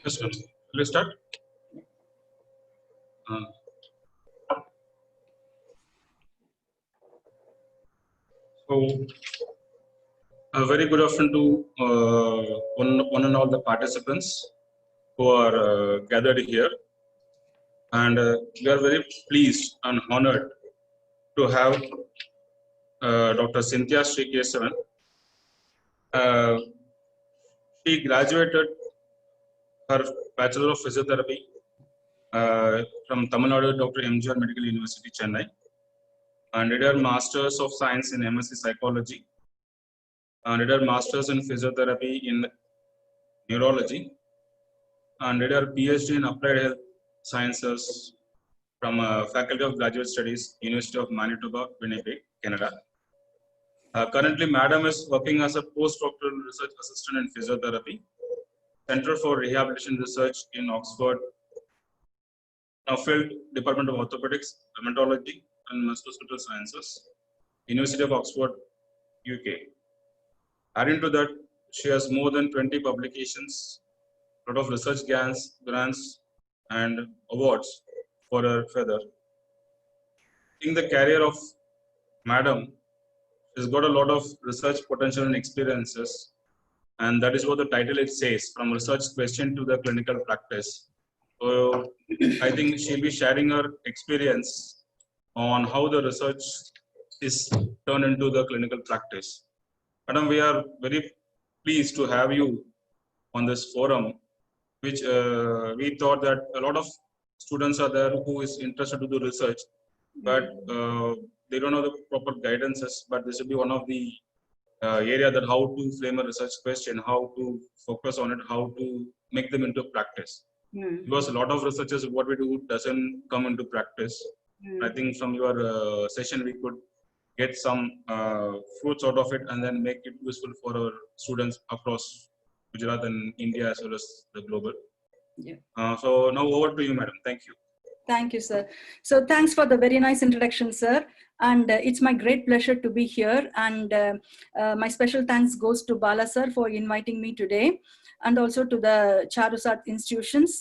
Yes, ma'am. Let's start. So, a very good afternoon to one and all the participants who are gathered here, and we are very pleased and honored to have Dr. Cynthia Srikesavan. She graduated her Bachelor of Physiotherapy from Tamil Nadu Dr. MGR Medical University, Chennai, and did her Masters of Science in MSc Psychology, and did her Masters in Physiotherapy in Neurology, and did her PhD in Applied Health Sciences from Faculty of Graduate Studies, University of Manitoba, Winnipeg, Canada. Currently, Madam is working as a postdoctoral research assistant in physiotherapy, Center for Rehabilitation Research in Oxford, Nuffield Department of Orthopedics, Rheumatology, and Musculoskeletal Sciences, University of Oxford, UK. Adding to that, she has more than 20 publications, a lot of research grants, and awards for her feather. In the career of Madam, she's got a lot of research potential and experiences, and that is what the title it says, from research question to the clinical practice. So I think she'll be sharing her experience on how the research is turned into the clinical practice. Madam, we are very pleased to have you on this forum, which we thought that a lot of students are there who is interested to do research, but they don't know the proper guidances. But this will be one of the area that how to frame a research question, how to focus on it, how to make them into practice. Because a lot of researchers, what we do doesn't come into practice. I think from your session we could get some fruits out of it and then make it useful for our students across Gujarat and India as well as the global. Yeah. So now over to you, Madam. Thank you. Thank you, sir. So thanks for the very nice introduction, sir. And it's my great pleasure to be here. And my special thanks goes to Bala, sir, for inviting me today. And also to the CHARUSAT institutions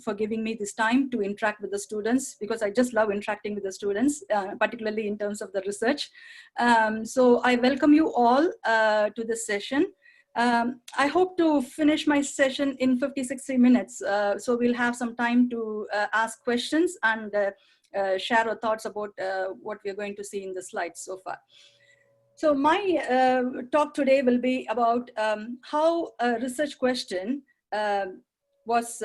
for giving me this time to interact with the students, because I just love interacting with the students, particularly in terms of the research. So I welcome you all to this session. I hope to finish my session in 50-60 minutes. So we'll have some time to ask questions and share our thoughts about what we're going to see in the slides so far. So my talk today will be about how a research question was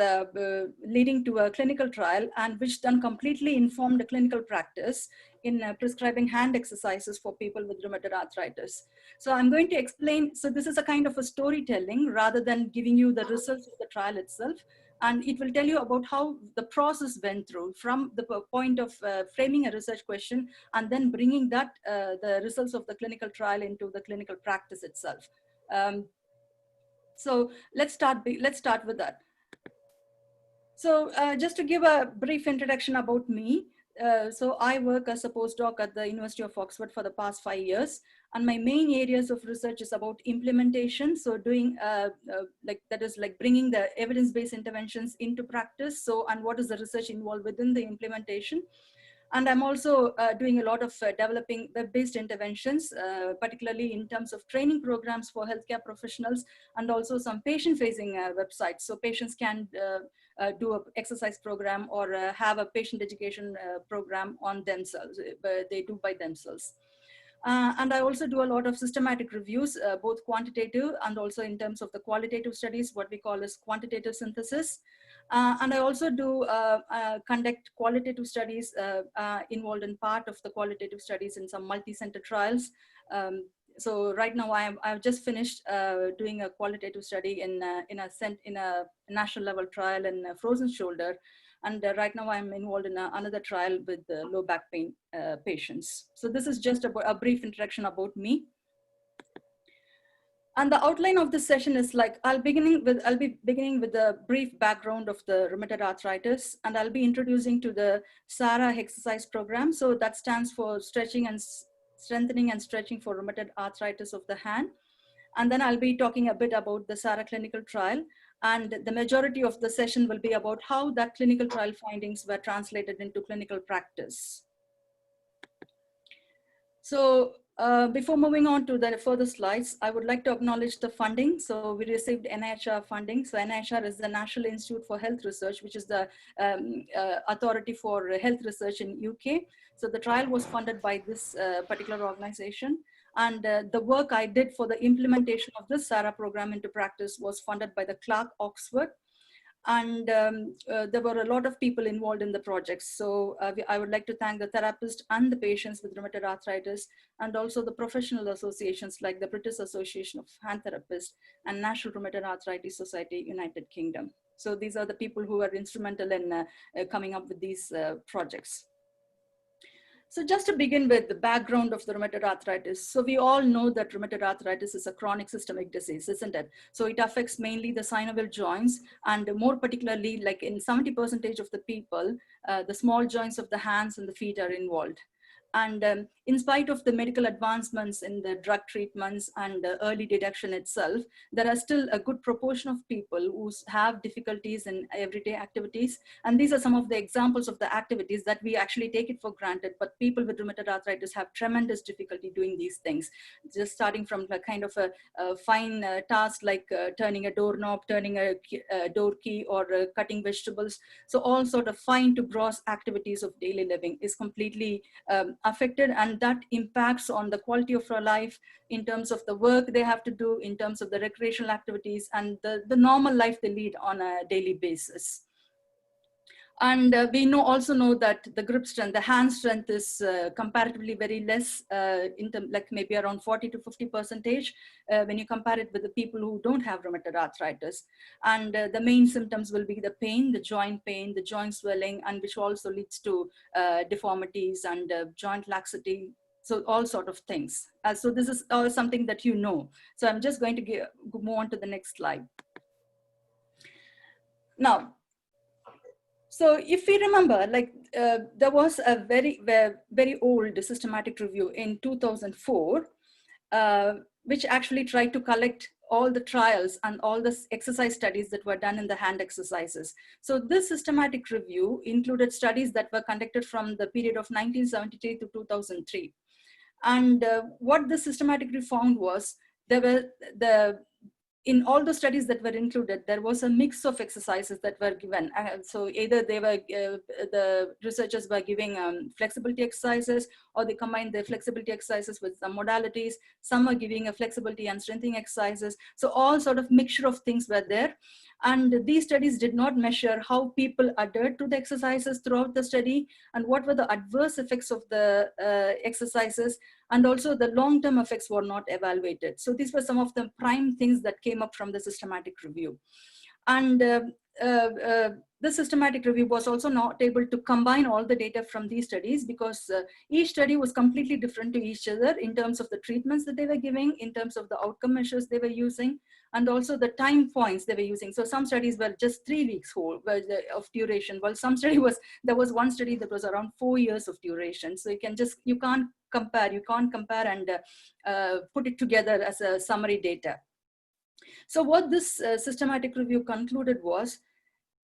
leading to a clinical trial, and which then completely informed the clinical practice in prescribing hand exercises for people with rheumatoid arthritis. So I'm going to explain, so this is a kind of a storytelling rather than giving you the results of the trial itself. And it will tell you about how the process went through from the point of framing a research question and then bringing that, the results of the clinical trial into the clinical practice itself. So let's start with that. So just to give a brief introduction about me. So I work as a postdoc at the University of Oxford for the past 5 years. And my main areas of research is about implementation. So doing like bringing the evidence-based interventions into practice. So, and what is the research involved within the implementation? And I'm also doing a lot of developing web-based interventions, particularly in terms of training programs for healthcare professionals, and also some patient-facing websites. So patients can do an exercise program or have a patient education program on themselves. They do by themselves. And I also do a lot of systematic reviews, both quantitative and also in terms of the qualitative studies, what we call as quantitative synthesis. And I also do conduct qualitative studies, involved in part of the qualitative studies in some multi-center trials. So right now I've just finished doing a qualitative study in a national level trial in frozen shoulder. And right now I'm involved in another trial with low back pain patients. So this is just a brief introduction about me. And the outline of this session is like, I'll be beginning with a brief background of the rheumatoid arthritis, and I'll be introducing to the ISARAH exercise program. So that stands for Strengthening and Stretching for Rheumatoid Arthritis of the Hand. And then I'll be talking a bit about the ISARAH clinical trial. And the majority of the session will be about how that clinical trial findings were translated into clinical practice. So before moving on to the further slides, I would like to acknowledge the funding. So we received NIHR funding. So NIHR is the National Institute for Health Research, which is the authority for health research in UK. So the trial was funded by this particular organization. And the work I did for the implementation of this ISARAH program into practice was funded by the Clark Oxford. And there were a lot of people involved in the projects. So I would like to thank the therapist and the patients with rheumatoid arthritis, and also the professional associations like the British Association of Hand Therapists and National Rheumatoid Arthritis Society, United Kingdom. So these are the people who are instrumental in coming up with these projects. So just to begin with the background of the rheumatoid arthritis. So we all know that rheumatoid arthritis is a chronic systemic disease, isn't it? So it affects mainly the synovial joints, and more particularly, like in 70% of the people, the small joints of the hands and the feet are involved. And in spite of the medical advancements in the drug treatments and early detection itself, there are still a good proportion of people who have difficulties in everyday activities. And these are some of the examples of the activities that we actually take it for granted, but people with rheumatoid arthritis have tremendous difficulty doing these things. Just starting from a kind of a fine task like turning a doorknob, turning a door key, or cutting vegetables. So all sort of fine to gross activities of daily living is completely affected, and that impacts on the quality of our life in terms of the work they have to do, in terms of the recreational activities, and the normal life they lead on a daily basis. And we also know that the grip strength, the hand strength is comparatively very less, like maybe around 40 to 50% when you compare it with the people who don't have rheumatoid arthritis. And the main symptoms will be the pain, the joint swelling, and which also leads to deformities and joint laxity. So all sort of things. So this is all something that you know. So I'm just going to move on to the next slide. Now, so if we remember, like there was a very old systematic review in 2004, which actually tried to collect all the trials and all the exercise studies that were done in the hand exercises. So this systematic review included studies that were conducted from the period of 1973 to 2003. And what the systematic review found was in all the studies that were included, there was a mix of exercises that were given. So either the researchers were giving flexibility exercises, or they combined the flexibility exercises with some modalities. Some are giving a flexibility and strengthening exercises. So all sort of mixture of things were there. And these studies did not measure how people adhered to the exercises throughout the study, and what were the adverse effects of the exercises, and also the long-term effects were not evaluated. So these were some of the prime things that came up from the systematic review. And the systematic review was also not able to combine all the data from these studies, because each study was completely different to each other in terms of the treatments that they were giving, in terms of the outcome measures they were using, and also the time points they were using. So some studies were just 3 weeks whole of duration, while some study there was one study that was around 4 years of duration. So you can't compare and put it together as a summary data. So what this systematic review concluded was,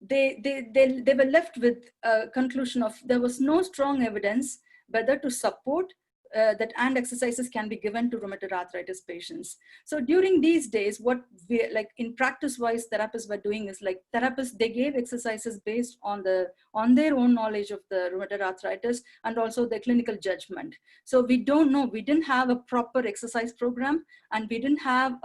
they were left with a conclusion of there was no strong evidence whether to support that hand exercises can be given to rheumatoid arthritis patients. So during these days, what we, like in practice wise, therapists were doing is, like therapists, they gave exercises based on their own knowledge of the rheumatoid arthritis and also their clinical judgment. So we don't know, we didn't have a proper exercise program, and we didn't have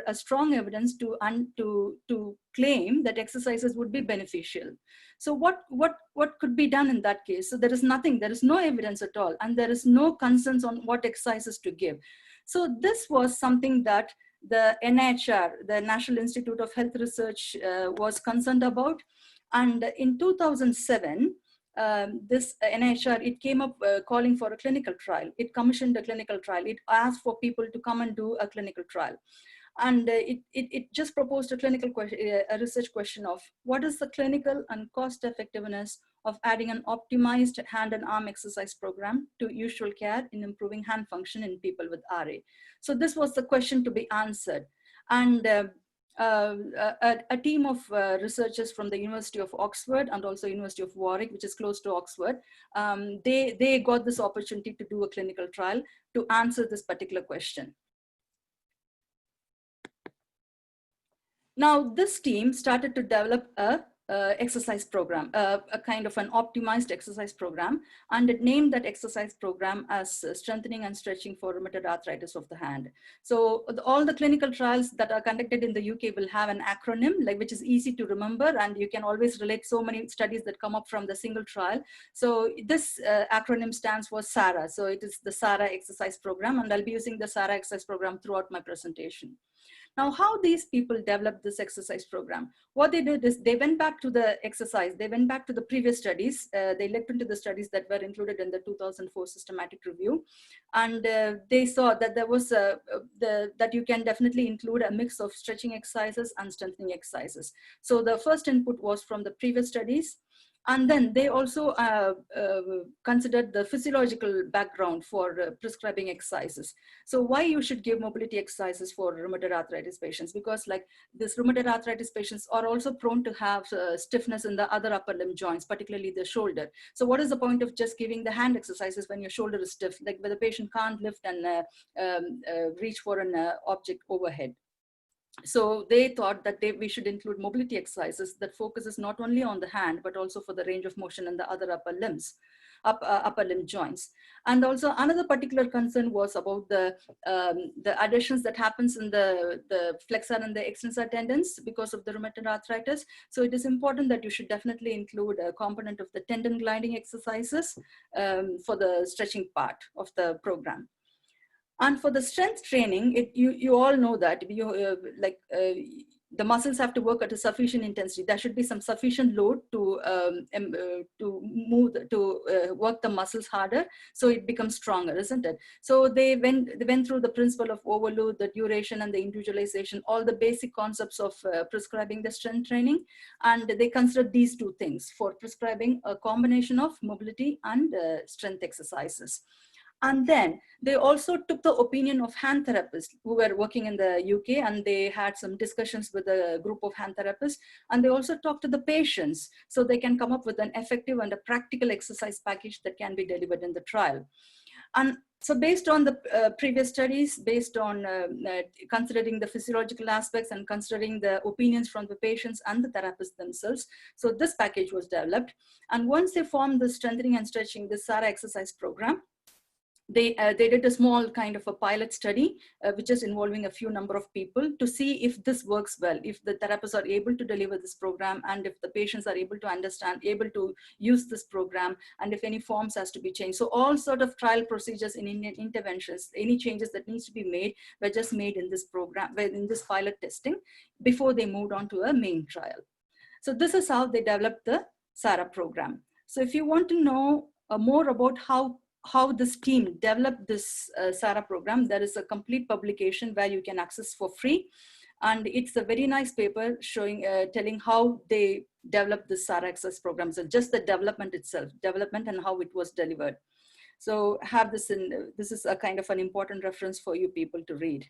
a strong evidence to claim that exercises would be beneficial. So what could be done in that case? So there is nothing, there is no evidence at all, and there is no consensus on what exercises to give. So this was something that the NIHR, the National Institute of Health Research, was concerned about. And in 2007, this NIHR, it came up calling for a clinical trial. It commissioned a clinical trial. It asked for people to come and do a clinical trial. And it just proposed a clinical question, a research question of what is the clinical and cost effectiveness of adding an optimized hand and arm exercise program to usual care in improving hand function in people with RA. So this was the question to be answered. And a team of researchers from the University of Oxford and also University of Warwick, which is close to Oxford, they got this opportunity to do a clinical trial to answer this particular question. Now, this team started to develop a exercise program, a kind of an optimized exercise program, and it named that exercise program as strengthening and stretching for rheumatoid arthritis of the hand. So all the clinical trials that are conducted in the UK will have an acronym, like, which is easy to remember, and you can always relate so many studies that come up from the single trial. So this acronym stands for SARA. So it is the SARA exercise program, and I'll be using the SARA exercise program throughout my presentation. Now, how these people developed this exercise program? What they did is they went back to the exercise. They went back to the previous studies. They looked into the studies that were included in the 2004 systematic review. And they saw that there was that you can definitely include a mix of stretching exercises and strengthening exercises. So the first input was from the previous studies. And then they also considered the physiological background for prescribing exercises. So why you should give mobility exercises for rheumatoid arthritis patients? Because like this rheumatoid arthritis patients are also prone to have stiffness in the other upper limb joints, particularly the shoulder. So what is the point of just giving the hand exercises when your shoulder is stiff, like where the patient can't lift and reach for an object overhead? So they thought that we should include mobility exercises that focuses not only on the hand, but also for the range of motion in the other upper limbs, upper limb joints. And also another particular concern was about the adhesions that happens in the flexor and the extensor tendons because of the rheumatoid arthritis. So it is important that you should definitely include a component of the tendon gliding exercises for the stretching part of the program. And for the strength training, you all know that the muscles have to work at a sufficient intensity. There should be some sufficient load to work the muscles harder, so it becomes stronger, isn't it? So they went through the principle of overload, the duration, and the individualization, all the basic concepts of prescribing the strength training, and they considered these two things for prescribing a combination of mobility and strength exercises. And then they also took the opinion of hand therapists who were working in the UK, and they had some discussions with a group of hand therapists, and they also talked to the patients so they can come up with an effective and a practical exercise package that can be delivered in the trial. And so based on the previous studies, based on considering the physiological aspects and considering the opinions from the patients and the therapists themselves, so this package was developed. And once they formed the strengthening and stretching, the SARA exercise program, they did a small kind of a pilot study, which is involving a few number of people to see if this works well, if the therapists are able to deliver this program, and if the patients are able to understand, able to use this program, and if any forms has to be changed. So all sort of trial procedures in interventions, any changes that needs to be made were just made in this program, in this pilot testing, before they moved on to a main trial. So this is how they developed the SARA program. So if you want to know more about how this team developed this SARA program, there is a complete publication where you can access for free. And it's a very nice paper showing, telling how they developed the SARA exercise program. So just the development itself, development and how it was delivered. So have this this is a kind of an important reference for you people to read.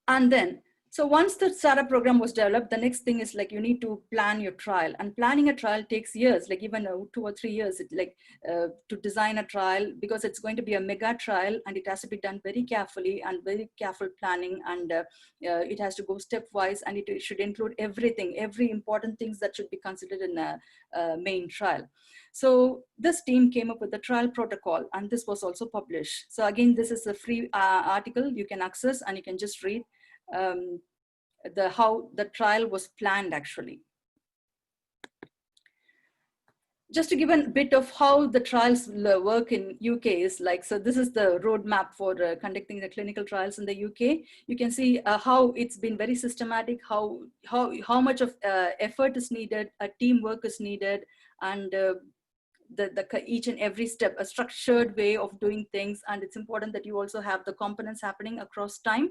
And then, so once the SARA program was developed, the next thing is like you need to plan your trial, and planning a trial takes years, like even 2 or 3 years, to design a trial, because it's going to be a mega trial and it has to be done very carefully and very careful planning, and it has to go stepwise, and it should include everything, every important things that should be considered in a main trial. So this team came up with the trial protocol, and this was also published. So again, this is a free article you can access, and you can just read how the trial was planned actually. Just to give a bit of how the trials work in UK is like, so this is the roadmap for conducting the clinical trials in the UK. You can see how it's been very systematic, how much of effort is needed, teamwork is needed, and each and every step, a structured way of doing things. And it's important that you also have the components happening across time.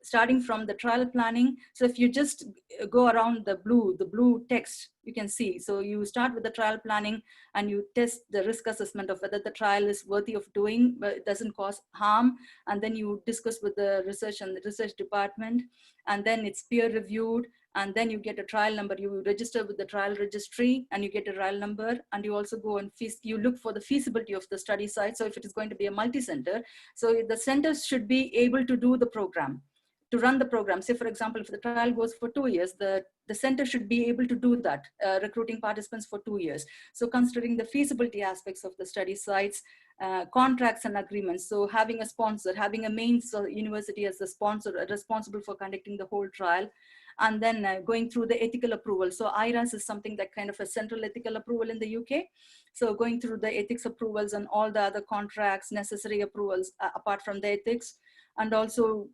starting from the trial planning. So if you just go around the blue text, you can see. So you start with the trial planning and you test the risk assessment of whether the trial is worthy of doing, but it doesn't cause harm. And then you discuss with the research and the research department, and then it's peer reviewed. And then you get a trial number, you register with the trial registry and you get a trial number, and you also go and you look for the feasibility of the study site. So if it is going to be a multi-center, so the centers should be able to do the program, to run the program. Say, for example, if the trial goes for 2 years, the center should be able to do that, recruiting participants for 2 years. So considering the feasibility aspects of the study sites, contracts and agreements. So having a sponsor, having a main university as the sponsor responsible for conducting the whole trial, and then going through the ethical approval. So IRAS is something that kind of a central ethical approval in the UK. So going through the ethics approvals and all the other contracts, necessary approvals apart from the ethics, and also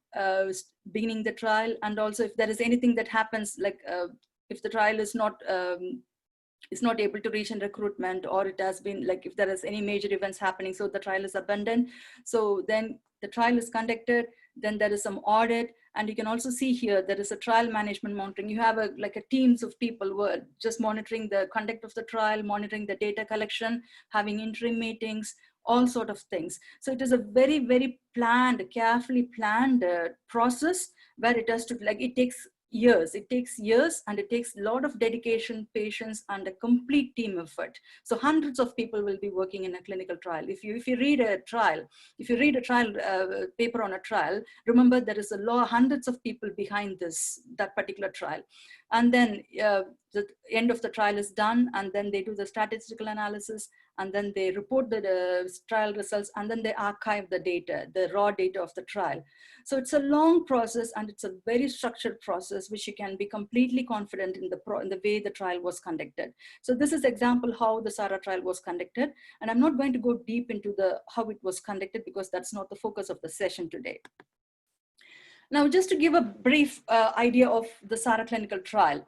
beginning the trial. And also if there is anything that happens, like if the trial is not able to reach in recruitment, or it has been like, if there is any major events happening, so the trial is abandoned. So then the trial is conducted, then there is some audit. And you can also see here, there is a trial management monitoring. You have a teams of people who are just monitoring the conduct of the trial, monitoring the data collection, having interim meetings, all sort of things. So it is a very, very planned, carefully planned process, where it has to, it takes years. It takes years, and it takes a lot of dedication, patience, and a complete team effort. So hundreds of people will be working in a clinical trial. If you read a trial, paper on a trial, remember there is hundreds of people behind that particular trial. And then the end of the trial is done, and then they do the statistical analysis, and then they report the trial results, and then they archive the data, the raw data of the trial. So it's a long process, and it's a very structured process, which you can be completely confident in the way the trial was conducted. So this is example how the SARA trial was conducted. And I'm not going to go deep into how it was conducted, because that's not the focus of the session today. Now, just to give a brief idea of the SARA clinical trial.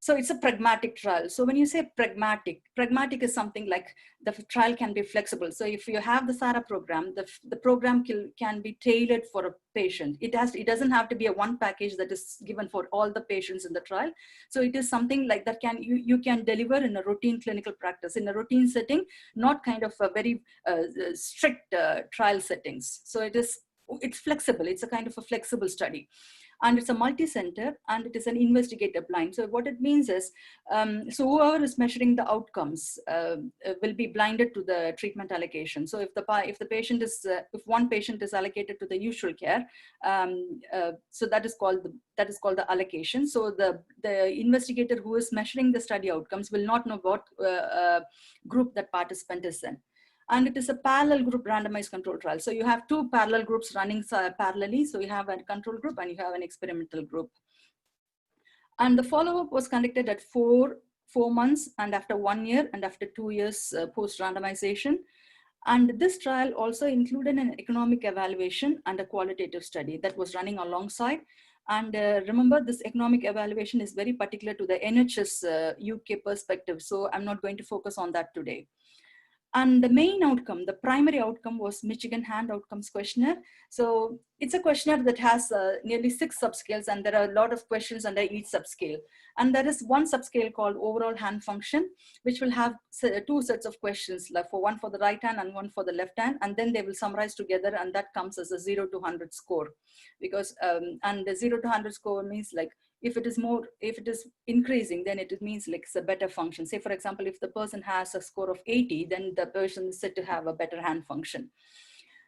So it's a pragmatic trial. So when you say pragmatic is something like the trial can be flexible. So if you have the SARA program, the program can be tailored for a patient. It doesn't have to be a one package that is given for all the patients in the trial. So it is something like that you can deliver in a routine clinical practice, in a routine setting, not kind of a very strict trial settings. So it's flexible. It's a kind of a flexible study. And it's a multi-center, and it is an investigator blind. So what it means is, so whoever is measuring the outcomes will be blinded to the treatment allocation. So if one patient is allocated to the usual care, so that is called the allocation. So the investigator who is measuring the study outcomes will not know what group that participant is in. And it is a parallel group randomized control trial. So you have two parallel groups running parallelly. So you have a control group and you have an experimental group. And the follow-up was conducted at four months, and after 1 year, and after 2 years post-randomization. And this trial also included an economic evaluation and a qualitative study that was running alongside. And remember, this economic evaluation is very particular to the NHS UK perspective. So I'm not going to focus on that today. And the main outcome, the primary outcome, was Michigan Hand Outcomes Questionnaire. So it's a questionnaire that has nearly 6 subscales, and there are a lot of questions under each subscale. And there is one subscale called overall hand function, which will have 2 sets of questions, like one for the right hand and one for the left hand, and then they will summarize together, and that comes as a 0 to 100 score. Because and the 0 to 100 score means, like, if it is increasing, then it means like it's a better function. Say, for example, if the person has a score of 80, then the person is said to have a better hand function.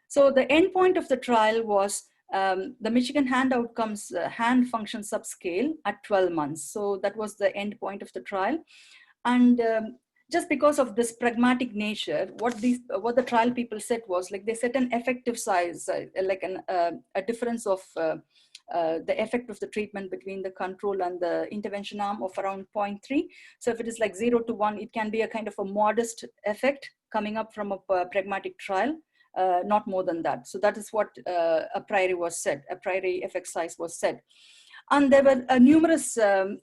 So the endpoint of the trial was the Michigan Hand Outcomes hand function subscale at 12 months. So that was the endpoint of the trial. And just because of this pragmatic nature, what the trial people said was, like, they set an effective size, like a difference of the effect of the treatment between the control and the intervention arm of around 0.3. So if it is like 0 to 1, it can be a kind of a modest effect coming up from a pragmatic trial, not more than that. So that is what a priori was set, a priori effect size was set. And there were numerous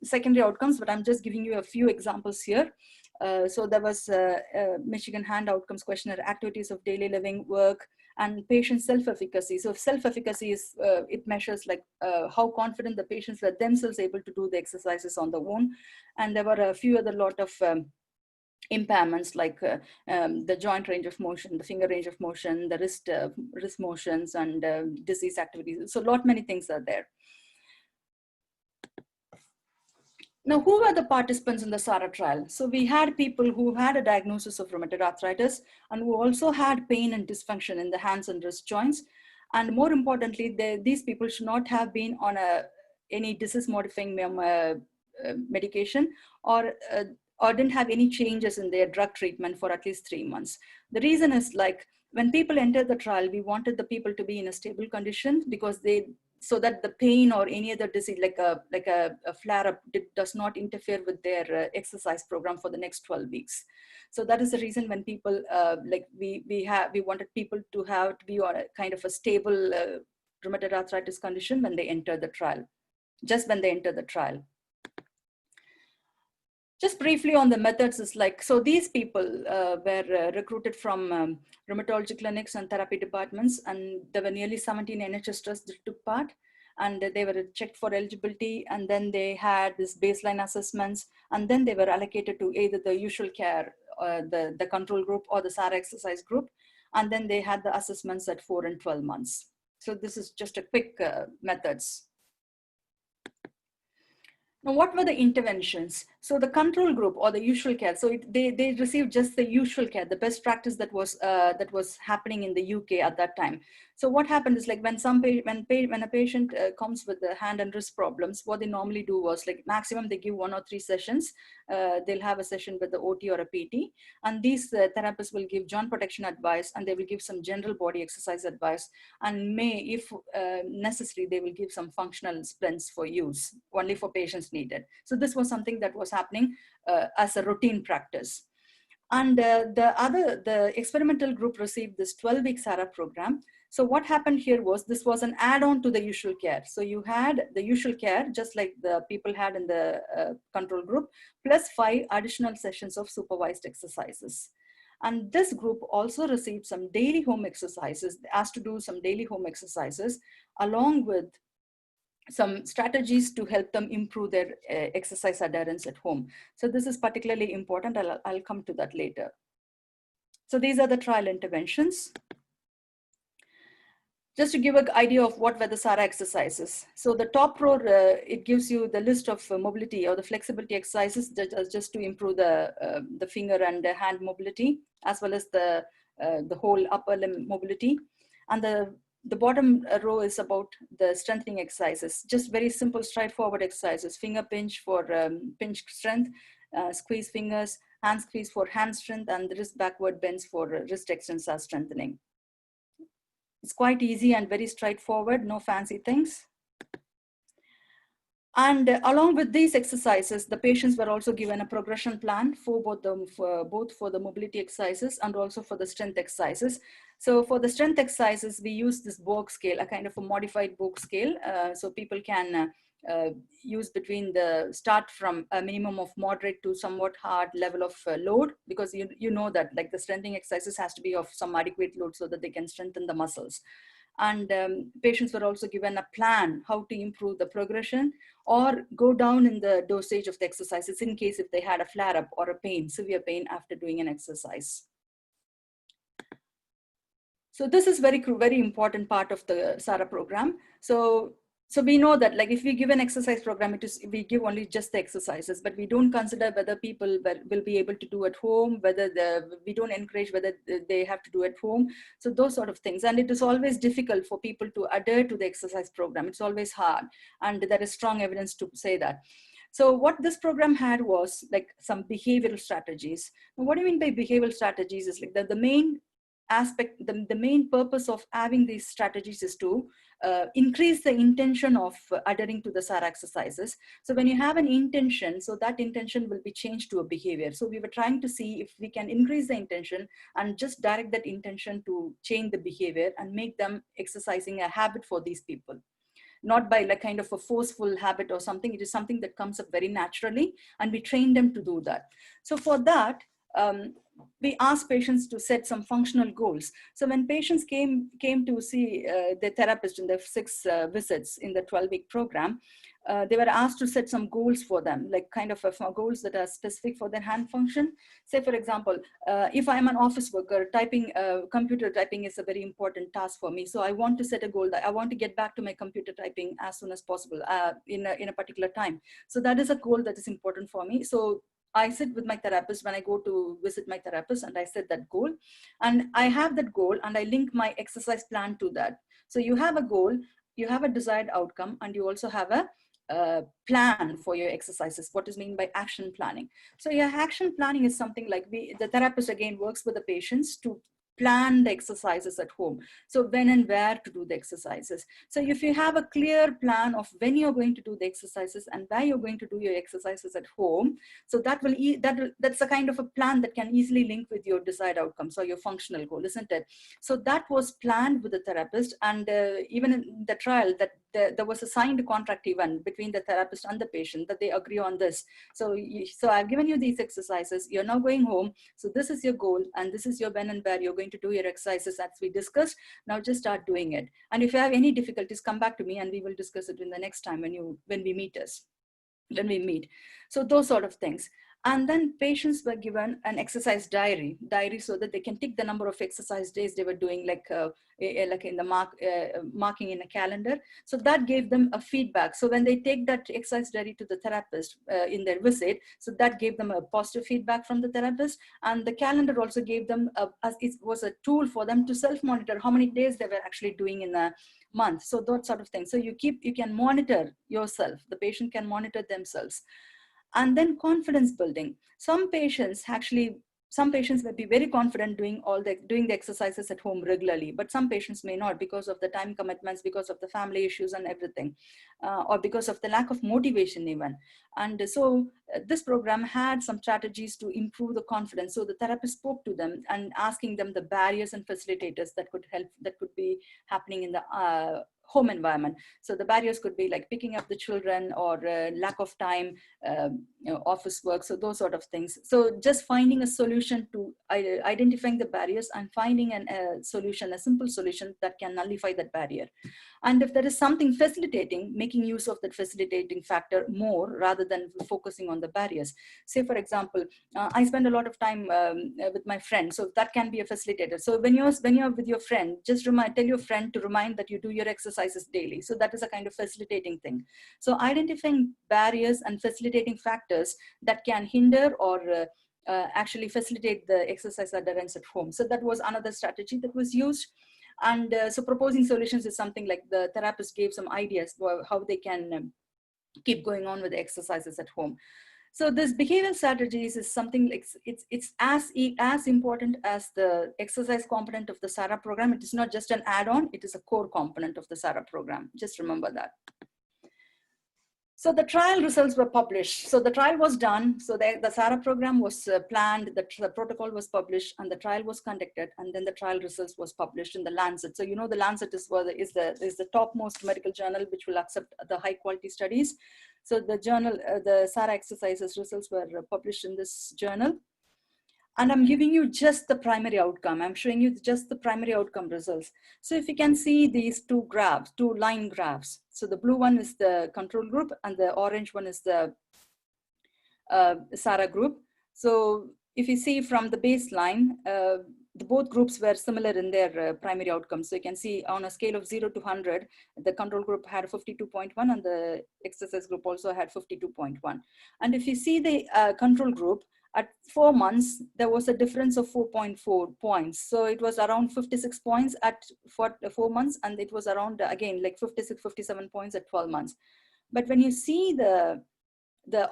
secondary outcomes, but I'm just giving you a few examples here. So there was Michigan Hand Outcomes Questionnaire, activities of daily living, work, and patient self-efficacy. So self-efficacy is, it measures like how confident the patients were themselves able to do the exercises on their own. And there were a few other lot of impairments like the joint range of motion, the finger range of motion, the wrist motions, and disease activities. So many things are there. Now, who were the participants in the SARA trial? So we had people who had a diagnosis of rheumatoid arthritis and who also had pain and dysfunction in the hands and wrist joints. And more importantly, these people should not have been on any disease-modifying medication or didn't have any changes in their drug treatment for at least 3 months. The reason is like, when people entered the trial, we wanted the people to be in a stable condition because so that the pain or any other disease like a flare-up does not interfere with their exercise program for the next 12 weeks. So that is the reason when people we wanted people to be on a kind of a stable rheumatoid arthritis condition when they enter the trial, just when they enter the trial. Just briefly on the methods is like, so these people were recruited from rheumatology clinics and therapy departments, and there were nearly 17 NHS trusts that took part, and they were checked for eligibility, and then they had this baseline assessments, and then they were allocated to either the usual care, the control group, or the SARA exercise group, and then they had the assessments at 4 and 12 months. So this is just a quick methods. Now, what were the interventions? So the control group or the usual care, so they received just the usual care, the best practice that was happening in the UK at that time. So what happened is like when a patient comes with the hand and wrist problems, what they normally do was like maximum they give 1 or 3 sessions. They'll have a session with the OT or a PT, and these therapists will give joint protection advice, and they will give some general body exercise advice, and if necessary, they will give some functional splints for use, only for patients needed. So this was something that was happening as a routine practice. And the experimental group received this 12-week SARA program. So what happened here was, this was an add-on to the usual care. So you had the usual care, just like the people had in the control group, plus 5 additional sessions of supervised exercises. And this group also received some daily home exercises, asked to do some daily home exercises, along with some strategies to help them improve their exercise adherence at home. So this is particularly important. I'll come to that later. So these are the trial interventions. Just to give an idea of what were the SARA exercises. So the top row, it gives you the list of mobility or the flexibility exercises just to improve the finger and the hand mobility, as well as the whole upper limb mobility. And the bottom row is about the strengthening exercises, just very simple straightforward exercises, finger pinch for pinch strength, squeeze fingers, hand squeeze for hand strength, and the wrist backward bends for wrist extensor strengthening. It's quite easy and very straightforward, no fancy things. And along with these exercises, the patients were also given a progression plan for both for the mobility exercises and also for the strength exercises. So for the strength exercises, we use this Borg scale, a kind of a modified Borg scale. So people can use between start from a minimum of moderate to somewhat hard level of load, because you know that like the strengthening exercises has to be of some adequate load so that they can strengthen the muscles. And patients were also given a plan how to improve the progression or go down in the dosage of the exercises in case if they had a flare-up or a pain, severe pain after doing an exercise. So this is very important part of the SARA program. So we know that like if we give an exercise program, we give only just the exercises, but we don't consider whether people will be able to do at home, we don't encourage whether they have to do at home. So those sort of things. And it is always difficult for people to adhere to the exercise program. It's always hard. And there is strong evidence to say that. So what this program had was like some behavioral strategies. Now, what do you mean by behavioral strategies is like the main aspect, the main purpose of having these strategies is to increase the intention of adhering to the SARA exercises. So when you have an intention, so that intention will be changed to a behavior. So we were trying to see if we can increase the intention and just direct that intention to change the behavior and make them exercising a habit for these people. Not by like kind of a forceful habit or something. It is something that comes up very naturally, and we train them to do that. So for that, we asked patients to set some functional goals. So when patients came to see the therapist in the 6 visits in the 12-week program, they were asked to set some goals for them, like kind of goals that are specific for their hand function. Say, for example, if I'm an office worker, computer typing is a very important task for me. So I want to set a goal that I want to get back to my computer typing as soon as possible in a particular time. So that is a goal that is important for me. So I sit with my therapist when I go to visit my therapist, and I set that goal, and I have that goal and I link my exercise plan to that. So you have a goal, you have a desired outcome, and you also have a plan for your exercises. What is meant by action planning? So your action planning is something like the therapist again works with the patients to plan the exercises at home. So when and where to do the exercises. So if you have a clear plan of when you're going to do the exercises and where you're going to do your exercises at home, so that's a kind of a plan that can easily link with your desired outcomes or your functional goal, isn't it? So that was planned with the therapist, and even in the trial that there was a signed contract even between the therapist and the patient that they agree on this. So I've given you these exercises, you're now going home. So this is your goal, and this is your when and where you're going to do your exercises as we discussed. Now just start doing it. And if you have any difficulties, come back to me and we will discuss it in the next time when we meet. So those sort of things. And then patients were given an exercise diary so that they can tick the number of exercise days they were doing, like in the marking in a calendar. So that gave them a feedback. So when they take that exercise diary to the therapist in their visit, so that gave them a positive feedback from the therapist. And the calendar also gave them, it was a tool for them to self-monitor how many days they were actually doing in a month. So that sort of thing. So you can monitor yourself. The patient can monitor themselves. And then confidence building. Some patients may be very confident doing the exercises at home regularly, but some patients may not because of the time commitments, because of the family issues and everything, or because of the lack of motivation even. And so this program had some strategies to improve the confidence. So the therapist spoke to them and asking them the barriers and facilitators that could be happening in the home environment. So the barriers could be like picking up the children or lack of time, office work, so those sort of things. So just finding a solution to identifying the barriers and finding a simple solution that can nullify that barrier. And if there is something facilitating, making use of that facilitating factor more rather than focusing on the barriers. Say, for example, I spend a lot of time with my friend, so that can be a facilitator. So when you're with your friend, just tell your friend to remind that you do your exercises daily. So that is a kind of facilitating thing. So identifying barriers and facilitating factors that can hinder or actually facilitate the exercise adherence at home. So that was another strategy that was used. And so proposing solutions is something like the therapist gave some ideas for how they can keep going on with the exercises at home. So this behavioral strategies is something like it's as important as the exercise component of the SARA program. It is not just an add-on, it is a core component of the SARA program. Just remember that. So the trial results were published. So the trial was done. So the SARA program was planned, the protocol was published, and the trial was conducted, and then the trial results was published in the Lancet. So the Lancet is the topmost medical journal which will accept the high quality studies. So the journal, the SARA exercises results were published in this journal. And I'm giving you just the primary outcome. I'm showing you just the primary outcome results. So if you can see these two line graphs. So the blue one is the control group and the orange one is the SARA group. So if you see from the baseline, both groups were similar in their primary outcomes. So you can see on a scale of 0 to 100, the control group had 52.1 and the exercise group also had 52.1. And if you see the control group, at 4 months, there was a difference of 4.4 points. So it was around 56 points at 4 months, and it was around, again, like 56, 57 points at 12 months. But when you see the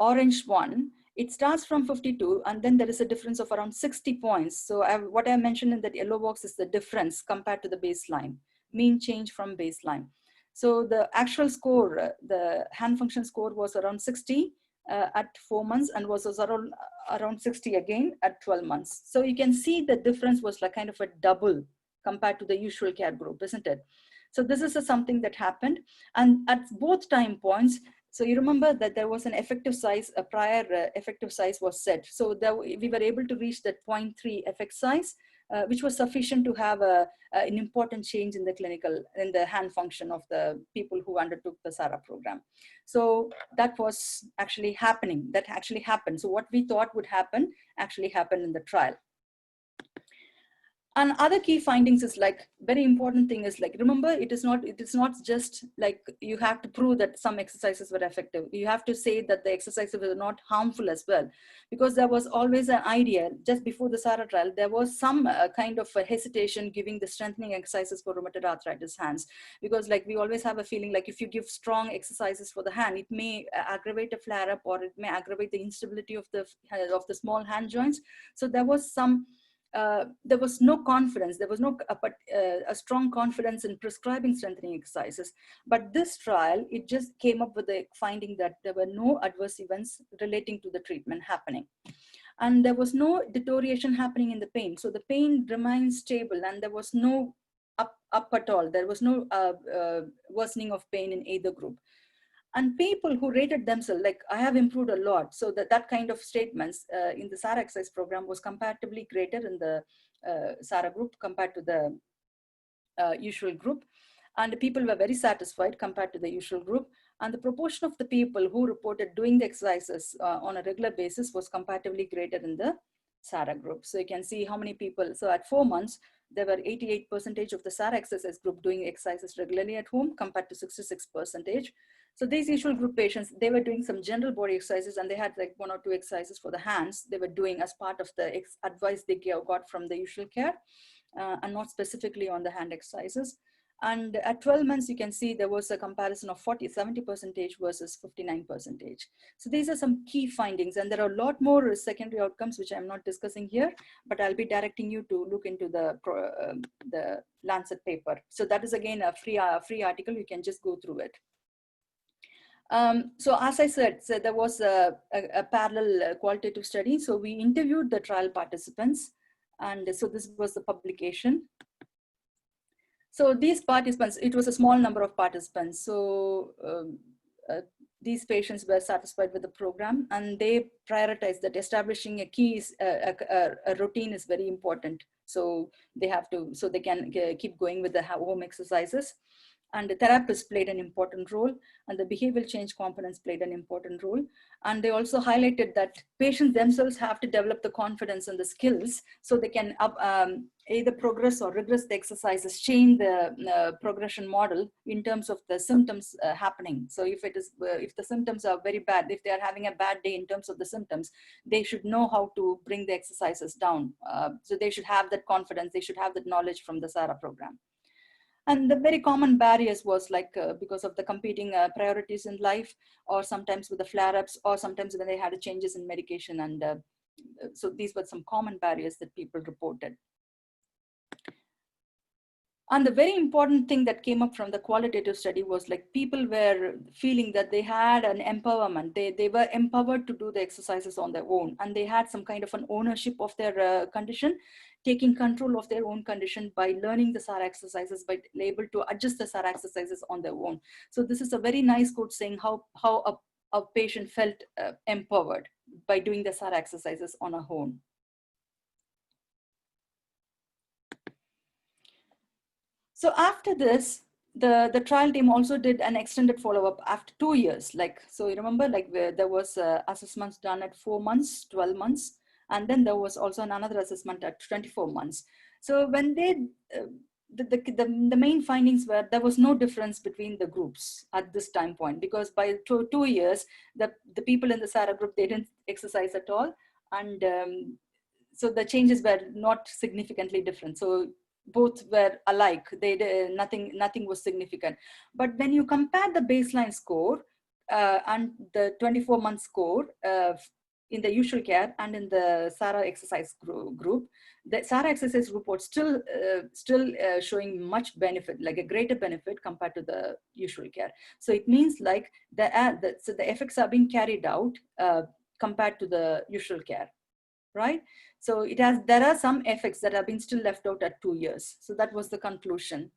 orange one, it starts from 52, and then there is a difference of around 60 points. So what I mentioned in that yellow box is the difference compared to the baseline, mean change from baseline. So the actual score, the hand function score was around 60 at 4 months and was around 60 again at 12 months. So you can see the difference was like kind of a double compared to the usual care group, isn't it? So this is something that happened. And at both time points, So you remember that there was an effective size, a prior effective size was set. So we were able to reach that 0.3 effect size, which was sufficient to have an important change in the hand function of the people who undertook the SARA program. So that was actually happening. That actually happened. So what we thought would happen actually happened in the trial. And other key findings is like, very important thing is like, remember, it is not just like you have to prove that some exercises were effective. You have to say that the exercises were not harmful as well, because there was always an idea just before the SARA trial, there was some kind of a hesitation giving the strengthening exercises for rheumatoid arthritis hands, because like we always have a feeling like if you give strong exercises for the hand, it may aggravate a flare up, or it may aggravate the instability of the small hand joints. So there was some there was no confidence, there was no a strong confidence in prescribing strengthening exercises. But this trial, it just came up with the finding that there were no adverse events relating to the treatment happening. And there was no deterioration happening in the pain. So the pain remained stable, and there was no up at all. There was no worsening of pain in either group. And people who rated themselves like, I have improved a lot, so that kind of statements in the SARA exercise program was comparatively greater in the SARA group compared to the usual group. And the people were very satisfied compared to the usual group. And the proportion of the people who reported doing the exercises on a regular basis was comparatively greater in the SARA group. So you can see how many people. So at 4 months, there were 88% of the SARA exercise group doing exercises regularly at home compared to 66%. So these usual group patients, they were doing some general body exercises, and they had like 1 or 2 exercises for the hands they were doing as part of the advice they got from the usual care, and not specifically on the hand exercises. And at 12 months, you can see there was a comparison of 70% versus 59%. So these are some key findings, and there are a lot more secondary outcomes, which I'm not discussing here, but I'll be directing you to look into the Lancet paper. So that is again a free article, you can just go through it. So as I said, so there was a parallel qualitative study. So we interviewed the trial participants, and so this was the publication. So these participants, it was a small number of participants. So these patients were satisfied with the program, and they prioritized that establishing a routine is very important. So they have to, so they can keep going with the home exercises. And the therapist played an important role, and the behavioral change components played an important role. And they also highlighted that patients themselves have to develop the confidence and the skills so they can either progress or regress the exercises, change the progression model in terms of the symptoms happening. So if the symptoms are very bad, if they are having a bad day in terms of the symptoms, they should know how to bring the exercises down. So they should have that confidence, they should have that knowledge from the SARA program. And the very common barriers was like because of the competing priorities in life, or sometimes with the flare-ups, or sometimes when they had changes in medication. And so these were some common barriers that people reported. And the very important thing that came up from the qualitative study was like people were feeling that they had an empowerment. They were empowered to do the exercises on their own, and they had some kind of an ownership of their condition, taking control of their own condition by learning the SARA exercises, by able to adjust the SARA exercises on their own. So this is a very nice quote saying how a patient felt empowered by doing the SARA exercises on her own. So after this, the trial team also did an extended follow-up after 2 years. Like, so you remember, like there was assessments done at 4 months, 12 months, and then there was also another assessment at 24 months. So when they, the main findings were there was no difference between the groups at this time point, because by 2 years, the people in the SARA group, they didn't exercise at all. And so the changes were not significantly different. So both were alike. Nothing was significant. But when you compare the baseline score and the 24-month score in the usual care and in the SARA exercise group, the SARA exercise group was still showing much benefit, like a greater benefit compared to the usual care. So it means like so the effects are being carried out compared to the usual care, right? So there are some effects that have been still left out at 2 years. So that was the conclusion.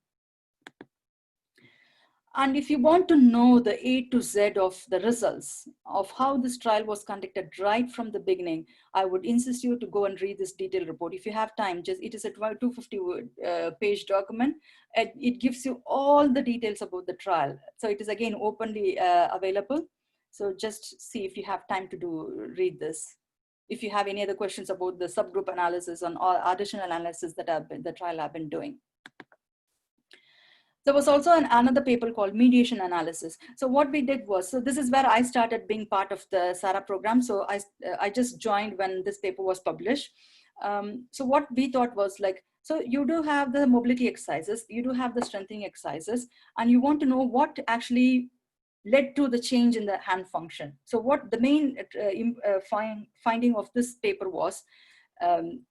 And if you want to know the A to Z of the results of how this trial was conducted right from the beginning, I would insist you to go and read this detailed report. If you have time, it is a 250 page document. It gives you all the details about the trial. So it is again openly available. So just see if you have time to read this. If you have any other questions about the subgroup analysis or additional analysis that the trial have been doing. There was also another paper called Mediation analysis. So what we did was, so this is where I started being part of the ARIP program. So I just joined when this paper was published. So what we thought was like, so you do have the mobility exercises, you do have the strengthening exercises, and you want to know what actually led to the change in the hand function. So what the main finding of this paper was,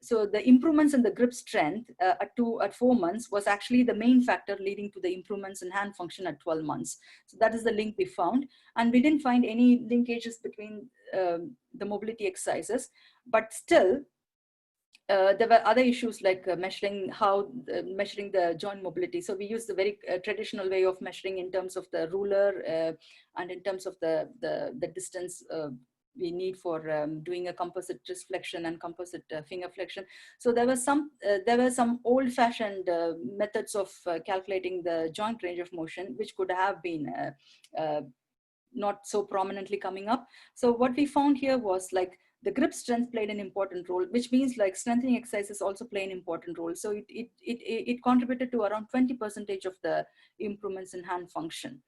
so the improvements in the grip strength at 4 months was actually the main factor leading to the improvements in hand function at 12 months. So that is the link we found. And we didn't find any linkages between the mobility exercises, but still, there were other issues like measuring the joint mobility. So we used the very traditional way of measuring in terms of the ruler and in terms of the distance we need for doing a composite wrist flexion and composite finger flexion. So there were some old-fashioned methods of calculating the joint range of motion, which could have been not so prominently coming up. So what we found here was like the grip strength played an important role, which means like strengthening exercises also play an important role. So it contributed to around 20% of the improvements in hand function.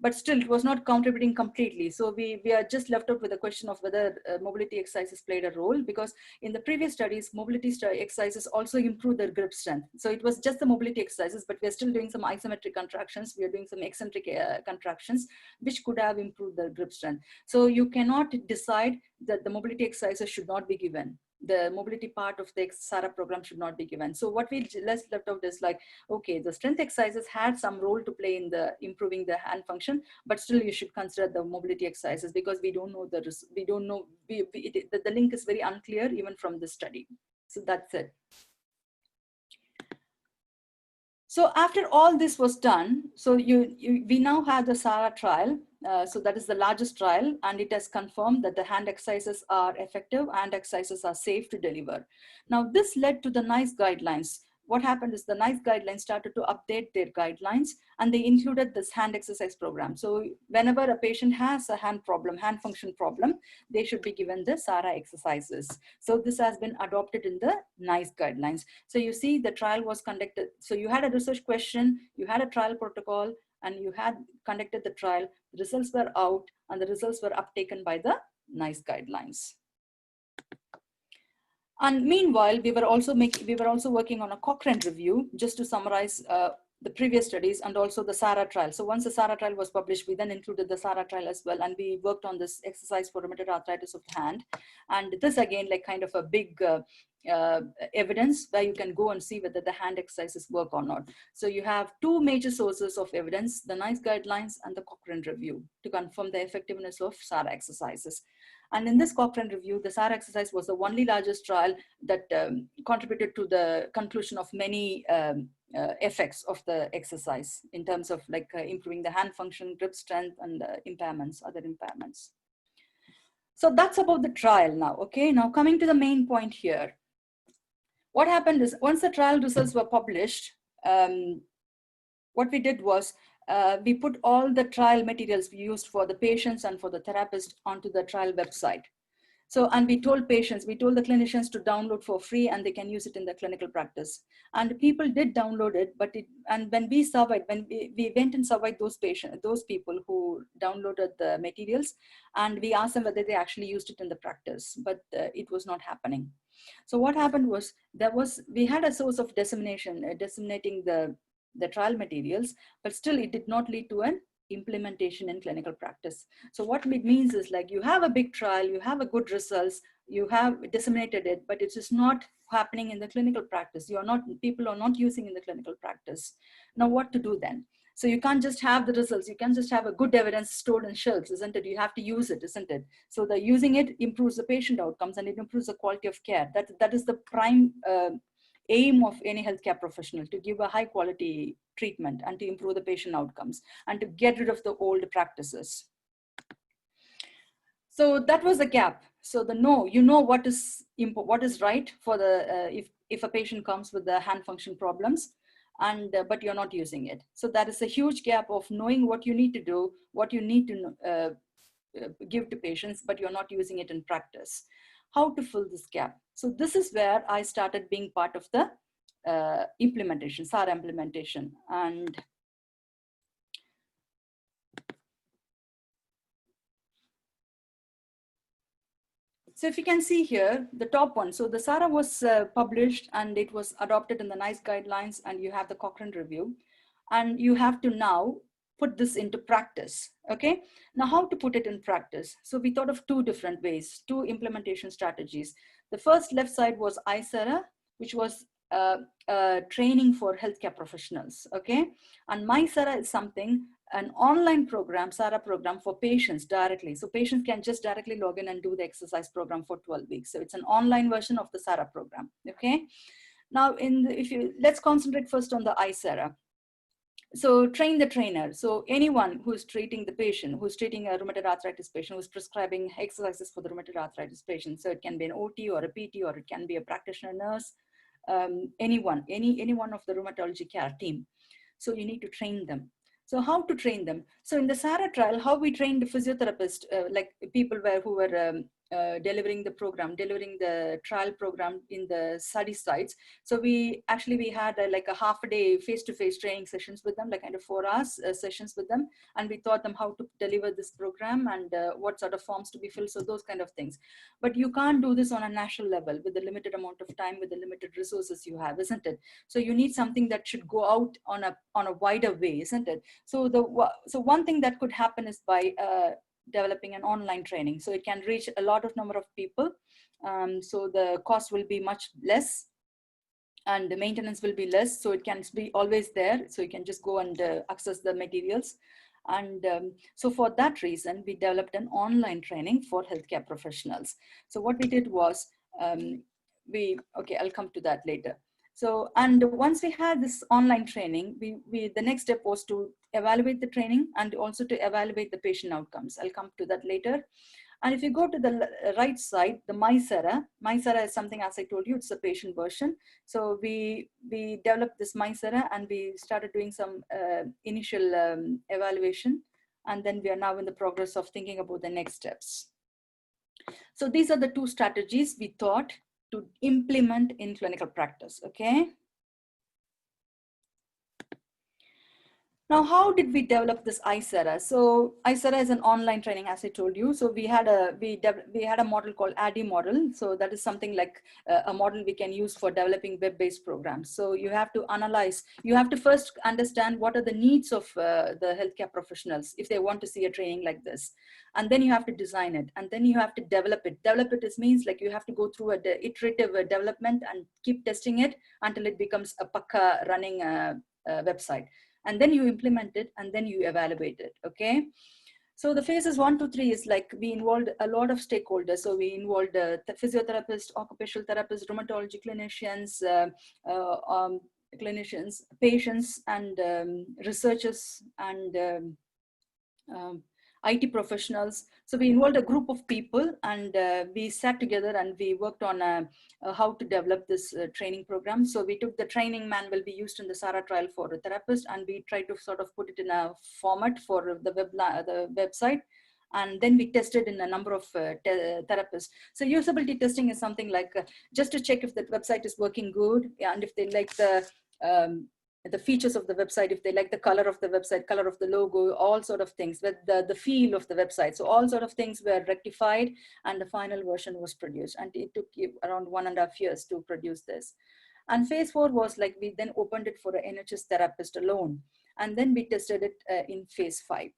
But still it was not contributing completely. So we are just left out with the question of whether mobility exercises played a role, because in the previous studies, mobility exercises also improved their grip strength. So it was just the mobility exercises, but we are still doing some isometric contractions. We are doing some eccentric contractions, which could have improved their grip strength. So you cannot decide that the mobility exercises should not be given. The mobility part of the ARIP program should not be given. So what we left out is like, okay, the strength exercises had some role to play in the improving the hand function, but still you should consider the mobility exercises, because we don't know the link is very unclear even from this study. So that's it. So after all this was done, so we now have the ARIP trial. So that is the largest trial, and it has confirmed that the hand exercises are effective and exercises are safe to deliver. Now this led to the NICE guidelines. What happened is the NICE guidelines started to update their guidelines, and they included this hand exercise program. So whenever a patient has a hand function problem, they should be given the ARIP exercises. So this has been adopted in the NICE guidelines. So you see the trial was conducted. So you had a research question, you had a trial protocol, and you had conducted the trial. The results were out, and the results were uptaken by the NICE guidelines. And meanwhile, we were also working on a Cochrane review, just to summarize the previous studies and also the ARIP trial. So once the ARIP trial was published, we then included the ARIP trial as well, and we worked on this exercise for rheumatoid arthritis of the hand. And this again, like kind of a big evidence where you can go and see whether the hand exercises work or not. So you have two major sources of evidence, the NICE guidelines and the Cochrane review, to confirm the effectiveness of ARIP exercises. And in this Cochrane review, the ARIP exercise was the only largest trial that contributed to the conclusion of many effects of the exercise in terms of like improving the hand function, grip strength, and other impairments. So that's about the trial now. Okay, now coming to the main point here. What happened is once the trial results were published, what we did was we put all the trial materials we used for the patients and for the therapist onto the trial website. So, and we told the clinicians to download for free, and they can use it in their clinical practice. And people did download it, and when we went and surveyed those people who downloaded the materials, and we asked them whether they actually used it in the practice, but it was not happening. So what happened was we had a source of disseminating the trial materials, but still it did not lead to an implementation in clinical practice. So what it means is like you have a big trial, you have a good results, you have disseminated it, but it's just not happening in the clinical practice. People are not using in the clinical practice. Now what to do then? So you can't just have the results. You can't just have a good evidence stored in shelves, isn't it? You have to use it, isn't it? So the using it improves the patient outcomes, and it improves the quality of care. That is the prime aim of any healthcare professional, to give a high quality treatment and to improve the patient outcomes and to get rid of the old practices. So that was the gap. So the no, you know what is right for the if a patient comes with the hand function problems, and but you're not using it. So that is a huge gap of knowing what you need to do, what you need to give to patients, but you're not using it in practice. How to fill this gap? So this is where I started being part of the implementation, SARA implementation. And so if you can see here, the top one, so the SARA was published and it was adopted in the NICE guidelines, and you have the Cochrane review, and you have to now put this into practice, okay? Now how to put it in practice? So we thought of two different ways, two implementation strategies. The first left side was ISARAH, which was training for healthcare professionals, okay? And MySARA is something, an online program, SARA program for patients directly. So patients can just directly log in and do the exercise program for 12 weeks. So it's an online version of the SARA program, okay? Now, let's concentrate first on the ISARAH. So train the trainer. So anyone who's treating the patient, who's treating a rheumatoid arthritis patient, who's prescribing exercises for the rheumatoid arthritis patient. So it can be an OT or a PT, or it can be a practitioner nurse, any one of the rheumatology care team. So you need to train them. So how to train them? So in the SARA trial, how we trained the physiotherapists, like people who were delivering the trial program in the study sites. So we had like a half a day face-to-face training sessions with them, like kind of 4 hours sessions with them. And we taught them how to deliver this program and what sort of forms to be filled. So those kind of things. But you can't do this on a national level with the limited amount of time, with the limited resources you have, isn't it? So you need something that should go out on a wider way, isn't it? So one thing that could happen is by developing an online training. So it can reach a lot of number of people. So the cost will be much less and the maintenance will be less. So it can be always there. So you can just go and access the materials. And so for that reason, we developed an online training for healthcare professionals. So what we did was, I'll come to that later. So, and once we had this online training, the next step was to evaluate the training and also to evaluate the patient outcomes. I'll come to that later. And if you go to the right side, the MySARA is something, as I told you, it's a patient version. So we developed this MySARA and we started doing some initial evaluation. And then we are now in the progress of thinking about the next steps. So these are the two strategies we thought to implement in clinical practice, okay? Now, how did we develop this ISARAH? So ISARAH is an online training, as I told you. So we had a model called ADI model. So that is something like a model we can use for developing web-based programs. So you have to analyze, you have to first understand what are the needs of the healthcare professionals if they want to see a training like this. And then you have to design it, and then you have to develop it. Develop it means like you have to go through an iterative development and keep testing it until it becomes a pakka running website. And then you implement it and then you evaluate it, okay? So the phases 1 to 3 is like we involved a lot of stakeholders. So we involved the physiotherapists, occupational therapists, rheumatology clinicians, patients, and researchers, and IT professionals. So we involved a group of people, and we sat together and we worked on how to develop this training program. So we took the training manual we used in the SARA trial for a therapist, and we tried to sort of put it in a format for the website. And then we tested in a number of therapists. So usability testing is something like just to check if the website is working good, and if they like the features of the website, if they like the color of the website, color of the logo, all sort of things, with the feel of the website. So all sort of things were rectified and the final version was produced. And it took around 1.5 years to produce this. And phase 4 was like, we then opened it for an NHS therapist alone. And then we tested it in phase 5.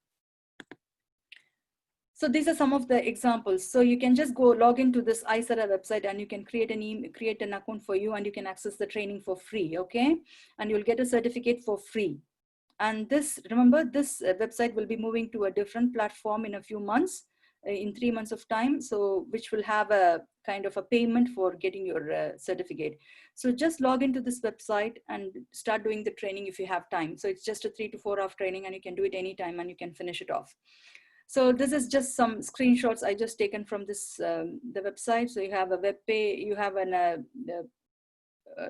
So these are some of the examples. So you can just go log into this ISARAH website and you can create an account for you, and you can access the training for free, okay? And you'll get a certificate for free. And remember, this website will be moving to a different platform in a few months. in 3 months of time, so which will have a kind of a payment for getting your certificate. So just log into this website and start doing the training if you have time. So it's just a 3 to 4 hour training, and you can do it anytime and you can finish it off. So this is just some screenshots I just taken from this the website. So you have a web page, you have an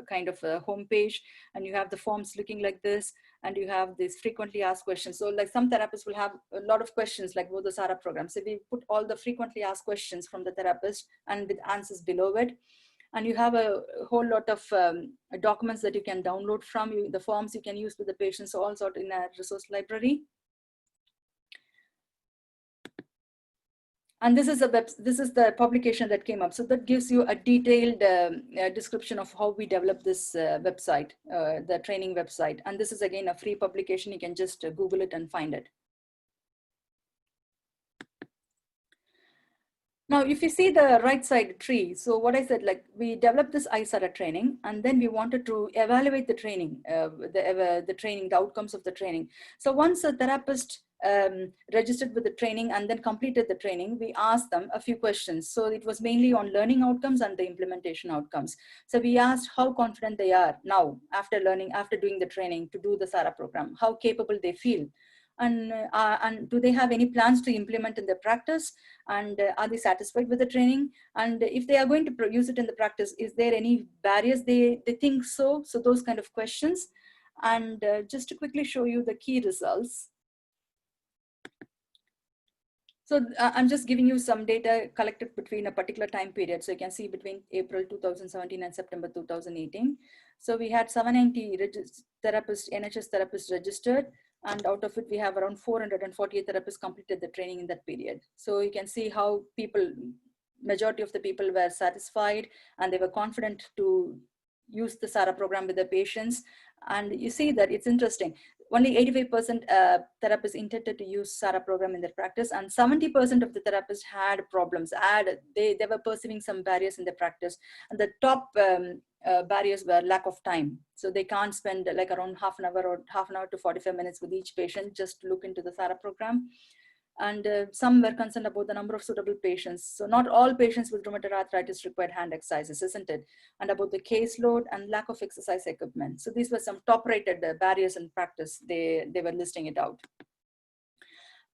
kind of a home page, and you have the forms looking like this, and you have these frequently asked questions. So like some therapists will have a lot of questions like both the SARA program. So we put all the frequently asked questions from the therapist and with answers below it. And you have a whole lot of documents that you can download from you, the forms you can use with the patients, all sort in a resource library. And this is the publication that came up. So that gives you a detailed description of how we developed this website, the training website. And this is again a free publication. You can just Google it and find it. Now, if you see the right side tree, so what I said, like we developed this ISARAH training, and then we wanted to evaluate the training, the outcomes of the training. So once a therapist registered with the training and then completed the training, we asked them a few questions. So it was mainly on learning outcomes and the implementation outcomes. So we asked how confident they are now after doing the training to do the SARA program, how capable they feel. And do they have any plans to implement in their practice, and are they satisfied with the training, and if they are going to use it in the practice, is there any barriers they think so those kind of questions. And just to quickly show you the key results. So I'm just giving you some data collected between a particular time period. So you can see between April 2017 and September 2018. So we had 790 therapists, NHS therapists registered, and out of it, we have around 448 therapists completed the training in that period. So you can see how majority of the people were satisfied, and they were confident to use the SARA program with their patients. And you see that it's interesting. Only 85% therapists intended to use SARA program in their practice, and 70% of the therapists had problems. They were perceiving some barriers in their practice. And the top barriers were lack of time. So they can't spend like around half an hour to 45 minutes with each patient just to look into the SARA program. And some were concerned about the number of suitable patients. So not all patients with rheumatoid arthritis required hand exercises, isn't it? And about the caseload and lack of exercise equipment. So these were some top rated barriers in practice. They were listing it out.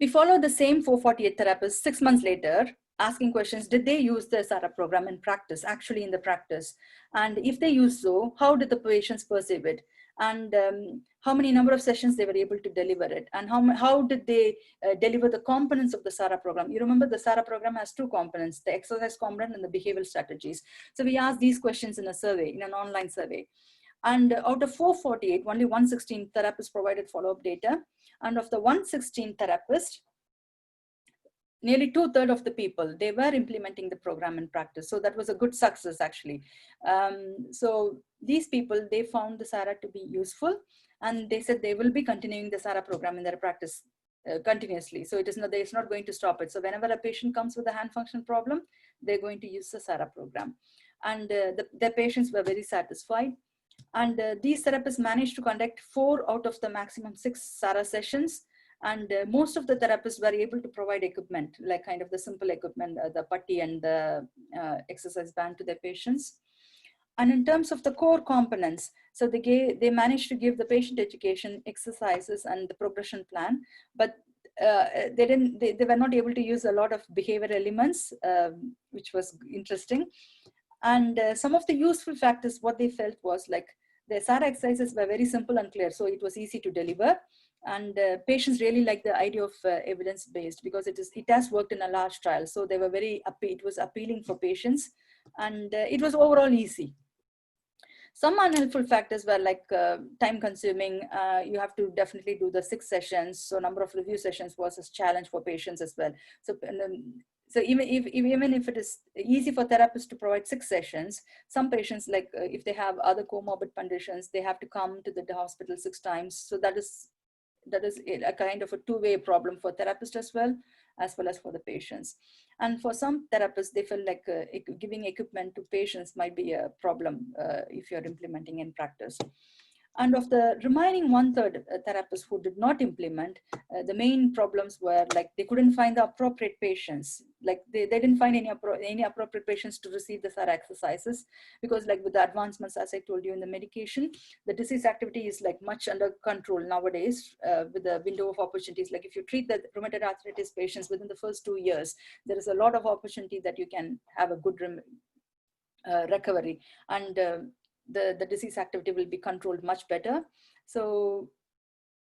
We followed the same 448 therapists 6 months later, asking questions, did they use the SARA program in practice, actually in the practice? And if they use so, how did the patients perceive it? And how many number of sessions they were able to deliver it, and how did they deliver the components of the SARA program. You remember the SARA program has two components, the exercise component and the behavioral strategies. So we asked these questions in a survey, in an online survey. And out of 448, only 116 therapists provided follow-up data. And of the 116 therapists, nearly 2/3 of the people, they were implementing the program in practice. So that was a good success, actually. So these people, they found the SARA to be useful, and they said they will be continuing the SARA program in their practice continuously. So it's not going to stop it. So whenever a patient comes with a hand function problem, they're going to use the SARA program. And their patients were very satisfied. And these therapists managed to conduct 4 out of the maximum 6 SARA sessions. And most of the therapists were able to provide equipment, like kind of the simple equipment, the putty and the exercise band to their patients. And in terms of the core components, so they managed to give the patient education, exercises, and the progression plan, but they were not able to use a lot of behavior elements, which was interesting. And some of the useful factors, what they felt was like the SARA exercises were very simple and clear, so it was easy to deliver. And patients really like the idea of evidence-based, because it has worked in a large trial. So they were it was appealing for patients, and it was overall easy. Some unhelpful factors were like time consuming. You have to definitely do the 6 sessions. So number of review sessions was a challenge for patients as well. So even if it is easy for therapists to provide 6 sessions, some patients, like if they have other comorbid conditions, they have to come to the hospital 6 times. So that is a kind of a two-way problem for therapists as well as for the patients. And for some therapists, they feel like giving equipment to patients might be a problem if you're implementing in practice. And of the remaining 1/3 therapists who did not implement, the main problems were like they couldn't find the appropriate patients. Like they didn't find any appropriate patients to receive the SARA exercises, because like with the advancements, as I told you in the medication, the disease activity is like much under control nowadays with the window of opportunities. Like if you treat the rheumatoid arthritis patients within the first 2 years, there is a lot of opportunity that you can have a good recovery, and the disease activity will be controlled much better. So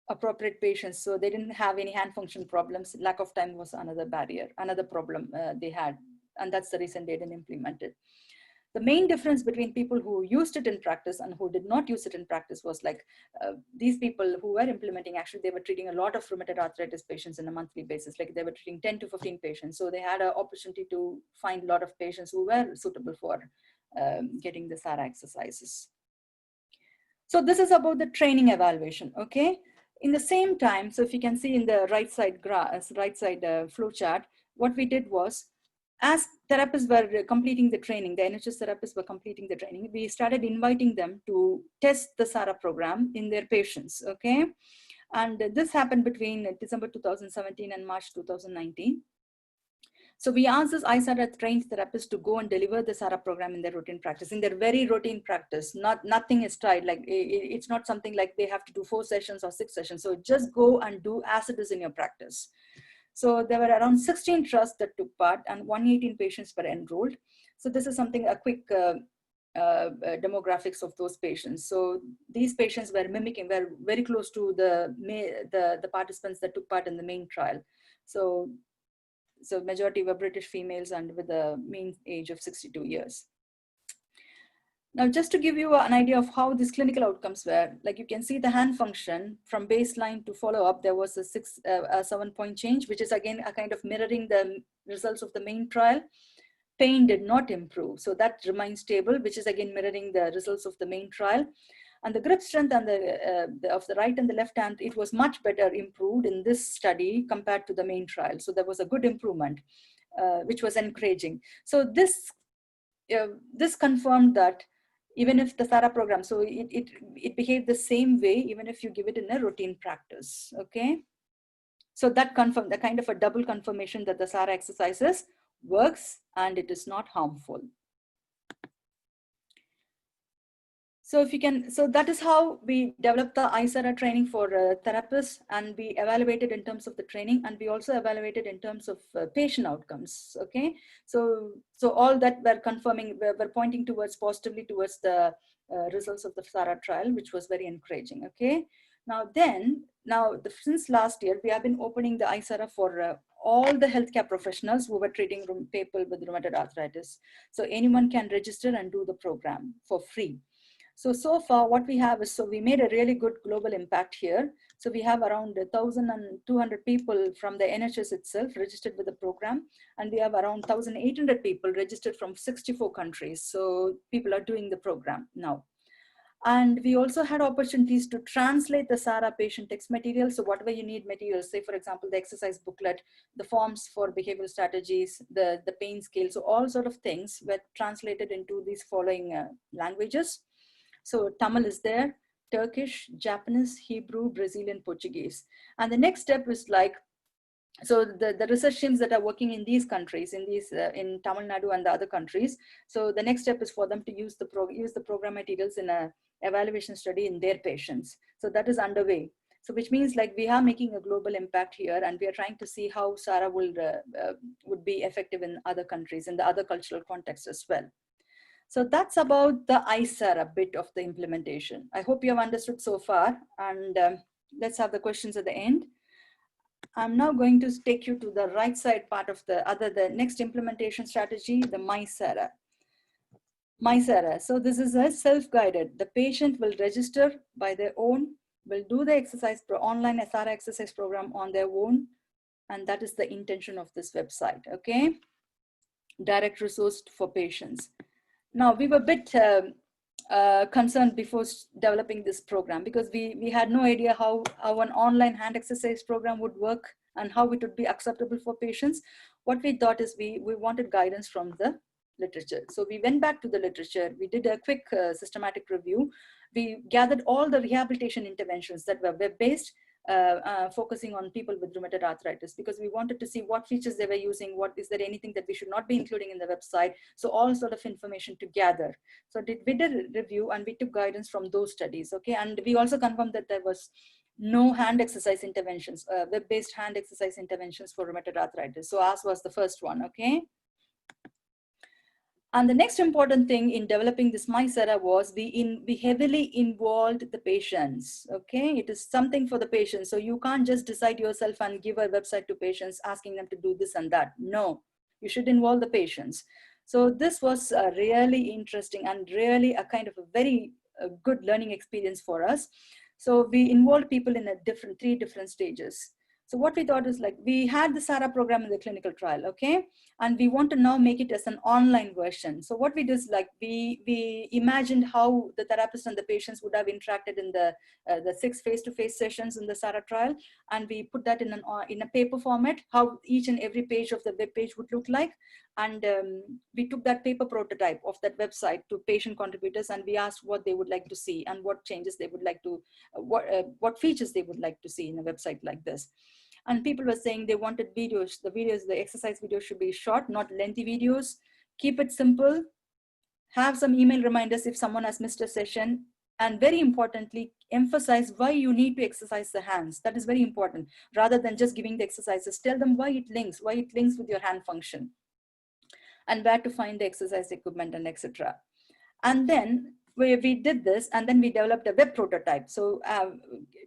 appropriate patients, so they didn't have any hand function problems. Lack of time was another barrier, another problem they had, and that's the reason they didn't implement it. The main difference between people who used it in practice and who did not use it in practice was like these people who were implementing, actually they were treating a lot of rheumatoid arthritis patients on a monthly basis. Like they were treating 10 to 15 patients, so they had an opportunity to find a lot of patients who were suitable for getting the SARA exercises. So this is about the training evaluation, okay? In the same time, so if you can see in the right side flow chart, what we did was, as therapists were completing the training, the NHS therapists were completing the training, we started inviting them to test the SARA program in their patients, okay? And this happened between December 2017 and March 2019. So we asked this ISARAH trained therapists to go and deliver the SARA program in their routine practice, in their very routine practice. Nothing is tried. Like it's not something like they have to do 4 sessions or 6 sessions. So just go and do as it is in your practice. So there were around 16 trusts that took part, and 118 patients were enrolled. So this is something, a quick demographics of those patients. So these patients were very close to the participants that took part in the main trial. So majority were British females and with a mean age of 62 years. Now, just to give you an idea of how these clinical outcomes were, like you can see the hand function from baseline to follow-up, there was a 7-point change, which is again a kind of mirroring the results of the main trial. Pain did not improve, so that remains stable, which is again mirroring the results of the main trial. And the grip strength and of the right and the left hand, it was much better improved in this study compared to the main trial. So there was a good improvement, which was encouraging. So this confirmed that even if the SARA program, so it behaved the same way, even if you give it in a routine practice, okay? So that confirmed, the kind of a double confirmation that the SARA exercises works and it is not harmful. So if you can, so that is how we developed the ISARAH training for therapists, and we evaluated in terms of the training, and we also evaluated in terms of patient outcomes, okay? So all that were confirming, were pointing towards positively towards the results of the SARA trial, which was very encouraging, okay? Since last year, we have been opening the ISARAH for all the healthcare professionals who were treating people with rheumatoid arthritis. So anyone can register and do the program for free. So far what we have is, so we made a really good global impact here. So we have around 1,200 people from the NHS itself registered with the program, and we have around 1,800 people registered from 64 countries. So people are doing the program now. And we also had opportunities to translate the SARA patient text material. So whatever you need materials, say for example, the exercise booklet, the forms for behavioral strategies, the pain scale. So all sort of things were translated into these following languages. So Tamil is there, Turkish, Japanese, Hebrew, Brazilian, Portuguese. And the next step is like, so the research teams that are working in these countries, in Tamil Nadu and the other countries, so the next step is for them to use the program materials in a evaluation study in their patients. So that is underway. So which means like we are making a global impact here, and we are trying to see how SARA would be effective in other countries, in the other cultural contexts as well. So that's about the ISARAH bit of the implementation. I hope you have understood so far, and let's have the questions at the end. I'm now going to take you to the right side part of the next implementation strategy, the MySARA. MySARA. So this is a self-guided. The patient will register by their own, will do the online SARA exercise program on their own, and that is the intention of this website, okay? Direct resource for patients. Now, we were a bit concerned before developing this program, because we had no idea how an online hand exercise program would work and how it would be acceptable for patients. What we thought is we wanted guidance from the literature. So we went back to the literature. We did a quick systematic review, We gathered all the rehabilitation interventions that were web-based, focusing on people with rheumatoid arthritis, because we wanted to see what features they were using, what is there anything that we should not be including in the website. So all sort of information to gather. So we did a review and we took guidance from those studies, okay? And we also confirmed that there was no hand exercise interventions, web-based hand exercise interventions for rheumatoid arthritis. So ours was the first one, okay? And the next important thing in developing this ISARAH was we heavily involved the patients, okay? It is something for the patients. So you can't just decide yourself and give a website to patients asking them to do this and that. No, you should involve the patients. So this was really interesting and really a kind of a very good learning experience for us. So we involved people in three different stages. So what we thought is like, we had the SARA program in the clinical trial, okay? And we want to now make it as an online version. So what we did is like, we imagined how the therapist and the patients would have interacted in the 6 face-to-face sessions in the SARA trial. And we put that in a paper format, how each and every page of the web page would look like. And we took that paper prototype of that website to patient contributors, and we asked what they would like to see and what changes they would like to, what features they would like to see in a website like this. And people were saying they wanted videos. The exercise videos should be short, not lengthy videos. Keep it simple. Have some email reminders if someone has missed a session. And very importantly, emphasize why you need to exercise the hands. That is very important. Rather than just giving the exercises, tell them why it links with your hand function, and where to find the exercise equipment and etc. And then we did this, and then we developed a web prototype. So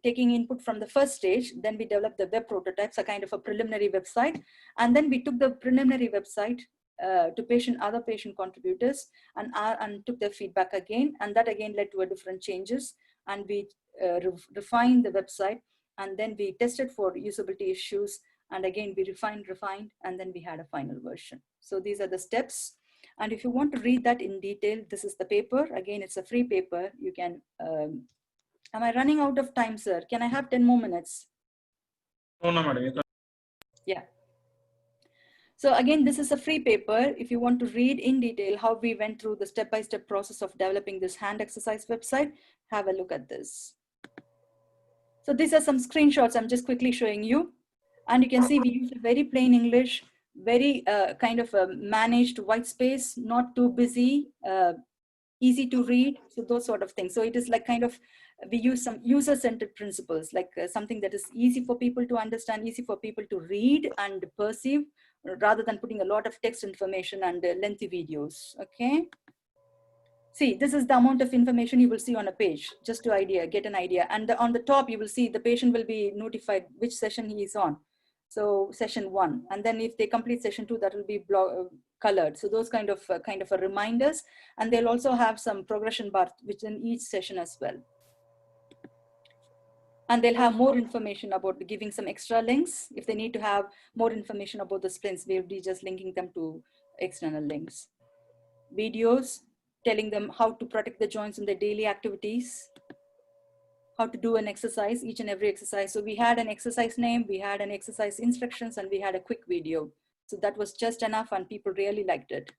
taking input from the first stage, then we developed the web prototypes, a kind of a preliminary website. And then we took the preliminary website to other patient contributors and took their feedback again. And that again led to a different changes. And we refined the website, and then we tested for usability issues. And again, we refined, and then we had a final version. So these are the steps. And if you want to read that in detail, this is the paper. Again, it's a free paper. You can, am I running out of time, sir? Can I have 10 more minutes? No, no, madam. Yeah. So again, this is a free paper. If you want to read in detail how we went through the step-by-step process of developing this hand exercise website, have a look at this. So these are some screenshots I'm just quickly showing you. And you can see we use a very plain English, very kind of a managed white space, not too busy, easy to read, so those sort of things. So it is like kind of, we use some user-centered principles, like something that is easy for people to understand, easy for people to read and perceive, rather than putting a lot of text information and lengthy videos, okay? See, this is the amount of information you will see on a page, just to get an idea. And on the top, you will see the patient will be notified which session he is on. So session 1, and then if they complete session 2, that will be colored. So those kind of reminders, and they'll also have some progression bar within each session as well. And they'll have more information about giving some extra links. If they need to have more information about the splints, we'll be just linking them to external links. Videos telling them how to protect the joints in their daily activities, how to do an exercise, each and every exercise. So we had an exercise name, we had an exercise instructions, and we had a quick video. So that was just enough, and people really liked it.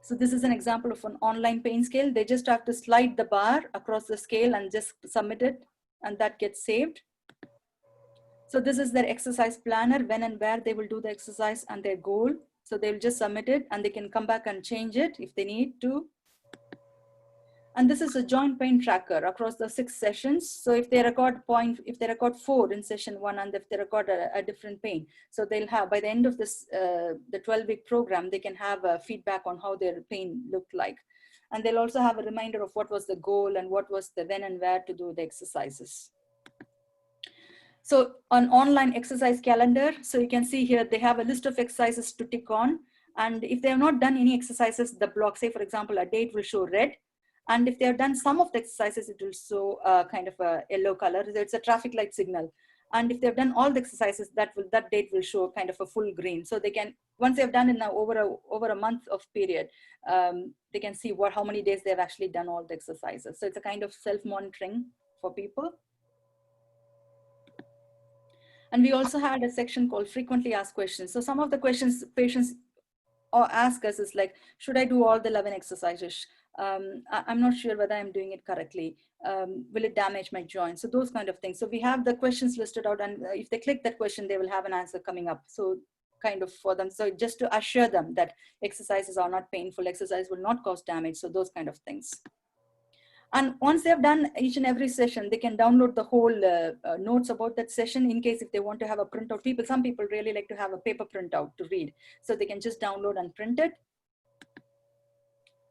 So this is an example of an online pain scale. They just have to slide the bar across the scale and just submit it, and that gets saved. So this is their exercise planner, when and where they will do the exercise and their goal. So they'll just submit it, and they can come back and change it if they need to. And this is a joint pain tracker across the 6 sessions. So if they record 4 in session 1, and if they record a different pain, so they'll have, by the end of this, the 12-week program, they can have a feedback on how their pain looked like. And they'll also have a reminder of what was the goal and what was the when and where to do the exercises. So an online exercise calendar. So you can see here, they have a list of exercises to tick on. And if they have not done any exercises, the block, say for example, a date will show red. And if they have done some of the exercises, it will show kind of a yellow color. So it's a traffic light signal. And if they've done all the exercises, that date will show kind of a full green. So they can, once they've done it now over a month of period, they can see how many days they've actually done all the exercises. So it's a kind of self-monitoring for people. And we also had a section called frequently asked questions. So some of the questions patients or ask us is like, should I do all the 11 exercises? I'm not sure whether I'm doing it correctly. Will it damage my joints? So those kind of things. So we have the questions listed out, and if they click that question, they will have an answer coming up. So kind of for them. So just to assure them that exercises are not painful, exercise will not cause damage. So those kind of things. And once they have done each and every session, they can download the whole notes about that session in case if they want to have a printout. Some people really like to have a paper printout to read. So they can just download and print it.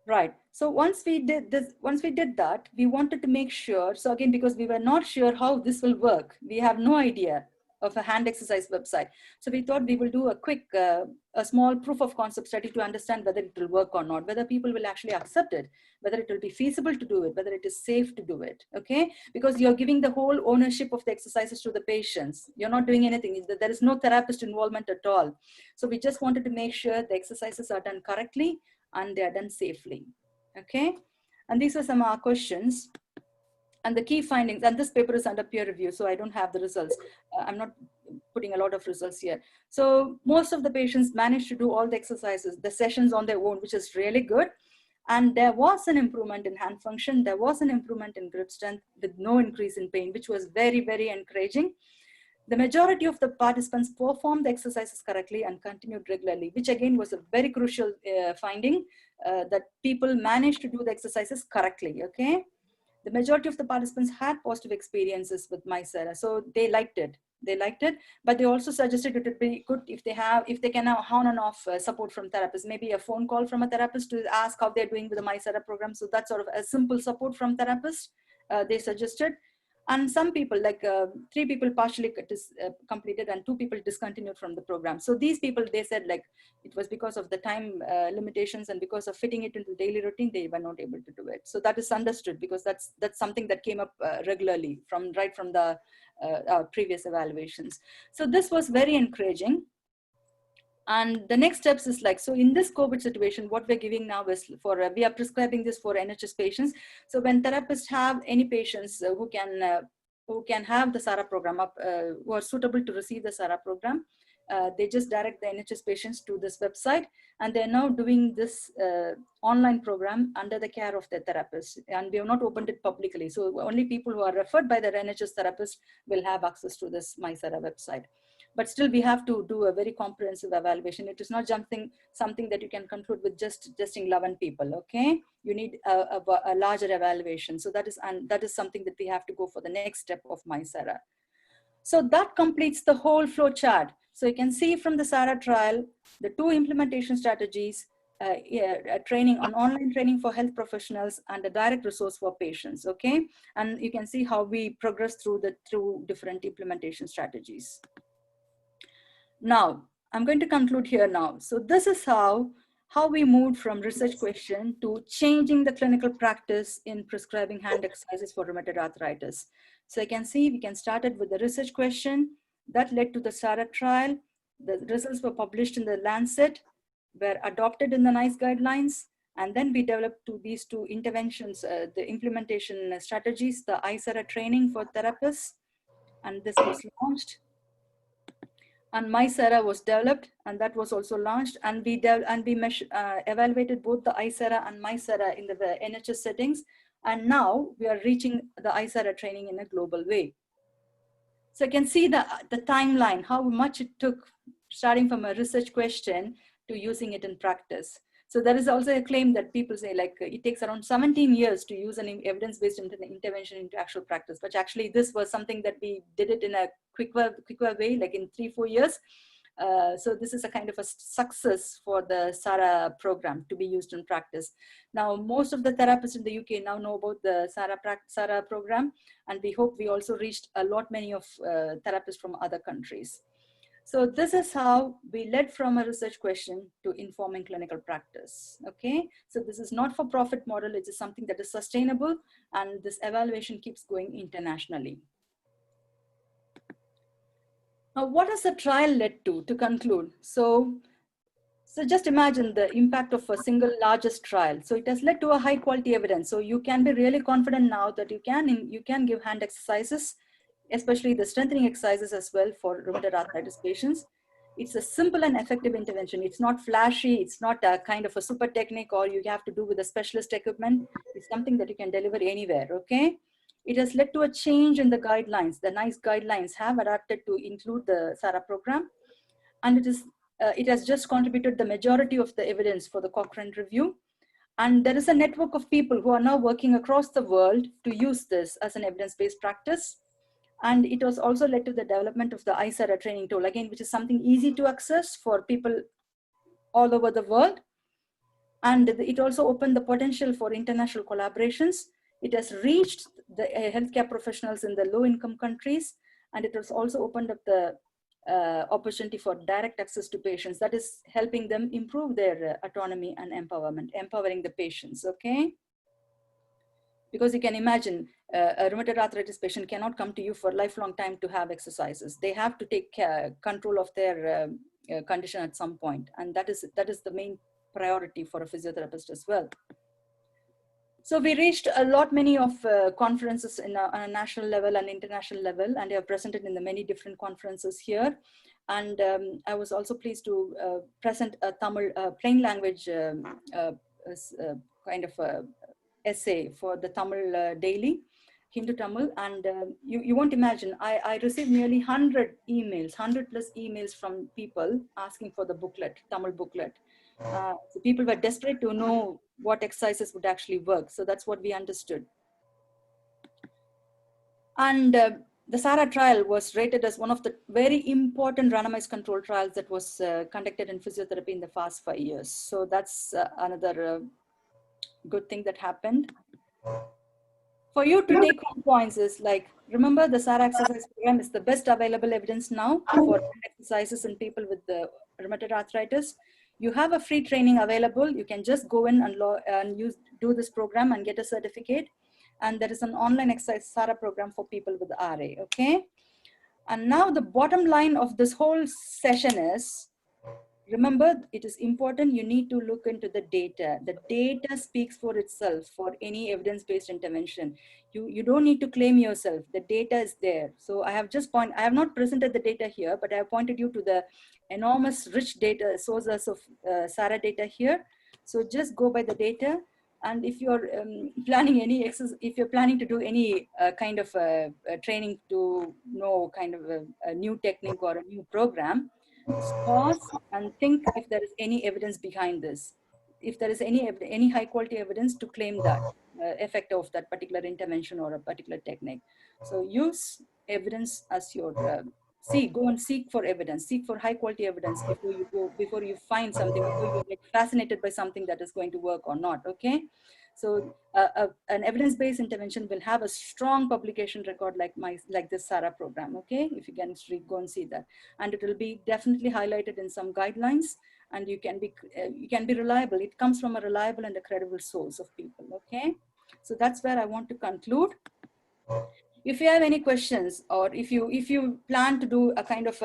Right. So once we did that, we wanted to make sure. So again, because we were not sure how this will work, we have no idea of a hand exercise website. So we thought we will do a quick, a small proof of concept study to understand whether it will work or not, whether people will actually accept it, whether it will be feasible to do it, whether it is safe to do it. Okay. Because you're giving the whole ownership of the exercises to the patients. You're not doing anything. There is no therapist involvement at all. So we just wanted to make sure the exercises are done correctly and they are done safely. Okay. And these are some of our questions. And the key findings, and this paper is under peer review, so I don't have the results. I'm not putting a lot of results here. So most of the patients managed to do all the exercises, the sessions on their own, which is really good. And there was an improvement in hand function. There was an improvement in grip strength with no increase in pain, which was very, very encouraging. The majority of the participants performed the exercises correctly and continued regularly, which again was a very crucial finding, that people managed to do the exercises correctly, okay? The majority of the participants had positive experiences with MySARAH, so they liked it. They liked it, but they also suggested it would be good if they can have on and off support from therapists, maybe a phone call from a therapist to ask how they're doing with the MySARAH program. So that's sort of a simple support from therapists they suggested. And some people, like 3 people partially completed and 2 people discontinued from the program. So these people, they said like it was because of the time limitations and because of fitting it into daily routine, they were not able to do it. So that is understood because that's something that came up regularly right from the previous evaluations. So this was very encouraging. And the next steps is like, so in this COVID situation, what we're giving now is we are prescribing this for NHS patients. So when therapists have any patients who can have the SARAH program who are suitable to receive the SARAH program, they just direct the NHS patients to this website, and they're now doing this online program under the care of the therapist. And we have not opened it publicly. So only people who are referred by their NHS therapist will have access to this MySARAH website. But still, we have to do a very comprehensive evaluation. It is not something that you can conclude with just testing 11 people, okay? You need a larger evaluation. So that is something that we have to go for the next step of MySARAH. So that completes the whole flow chart. So you can see from the SARAH trial, the 2 implementation strategies, training on online training for health professionals and a direct resource for patients, okay? And you can see how we progress through different implementation strategies. Now, I'm going to conclude here now. So this is how we moved from research question to changing the clinical practice in prescribing hand exercises for rheumatoid arthritis. So you can see we can start it with the research question that led to the SARAH trial. The results were published in the Lancet, were adopted in the NICE guidelines, and then we developed these 2 interventions, the implementation strategies, the ISARAH training for therapists, and this was launched. And MySARAH was developed, and that was also launched. And we evaluated both the ISARAH and MySARAH in the NHS settings. And now we are reaching the ISARAH training in a global way. So you can see the timeline, how much it took starting from a research question to using it in practice. So there is also a claim that people say like it takes around 17 years to use an evidence-based intervention into actual practice, but actually this was something that we did it in a quicker way, like in 3-4 years. So this is a kind of a success for the SARAH program to be used in practice. Now, most of the therapists in the UK now know about the SARAH program, and we hope we also reached many of therapists from other countries. So this is how we led from a research question to informing clinical practice, okay? So this is not for profit model, it is something that is sustainable, and this evaluation keeps going internationally. Now, what has the trial led to conclude? So just imagine the impact of a single largest trial. So it has led to a high quality evidence. So you can be really confident now that you can give hand exercises, especially the strengthening exercises as well for rheumatoid arthritis patients. It's a simple and effective intervention. It's not flashy. It's not a kind of a super technique or you have to do with a specialist equipment. It's something that you can deliver anywhere, okay? It has led to a change in the guidelines. The NICE guidelines have adapted to include the SARA program. And it has just contributed the majority of the evidence for the Cochrane review. And there is a network of people who are now working across the world to use this as an evidence-based practice. And it was also led to the development of the ISARAH training tool, again, which is something easy to access for people all over the world. And it also opened the potential for international collaborations. It has reached the healthcare professionals in the low-income countries, and it has also opened up the opportunity for direct access to patients. That is helping them improve their autonomy and empowerment, empowering the patients, okay? Because you can imagine a rheumatoid arthritis patient cannot come to you for a lifelong time to have exercises. They have to take control of their condition at some point. And that is the main priority for a physiotherapist as well. So we reached many of conferences on a national level and international level, and I have presented in the many different conferences here. And I was also pleased to present a Tamil plain language kind of essay for the Tamil daily, Hindu Tamil. And you won't imagine, I received nearly 100 plus emails from people asking for the booklet, Tamil booklet. So people were desperate to know what exercises would actually work. So that's what we understood. And the SARA trial was rated as one of the very important randomized control trials that was conducted in physiotherapy in the past 5 years. So that's another good thing that happened. For you to take home points is like, remember the SARA exercise program is the best available evidence now for exercises in people with the rheumatoid arthritis. You have a free training available. You can just go in and do this program and get a certificate. And there is an online exercise SARA program for people with RA, okay? And now the bottom line of this whole session is, remember, it is important you need to look into the data. The data speaks for itself for any evidence-based intervention. You don't need to claim yourself. The data is there. So I have not presented the data here, but I have pointed you to the enormous rich data sources of SARA data here. So just go by the data. And if you're planning any exercise, if you're planning to do any kind of training to know kind of a new technique or a new program, pause and think if there is any evidence behind this. If there is any high quality evidence to claim that effect of that particular intervention or a particular technique. So use evidence as your, go and seek for evidence, seek for high quality evidence before you find something, before you're like fascinated by something that is going to work or not, okay? So an evidence-based intervention will have a strong publication record like this SARA program, okay? If you can go and see that. And it will be definitely highlighted in some guidelines, and you can be reliable. It comes from a reliable and a credible source of people, okay? So that's where I want to conclude. If you have any questions, or if you plan to do a kind of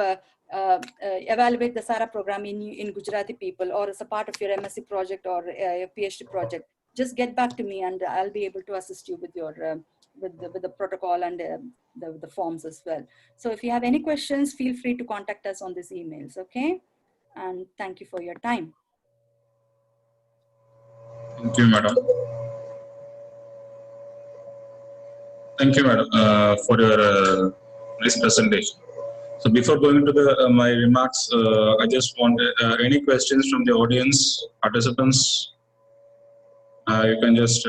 evaluate the SARA program in Gujarati people, or as a part of your MSc project or a PhD project, just get back to me and I'll be able to assist you with your with the protocol and the forms as well. So if you have any questions, feel free to contact us on these emails, okay? And thank you for your time. Thank you, madam. Thank you, madam, for your nice presentation. So before going to my remarks, I just want any questions from the audience, participants. You can just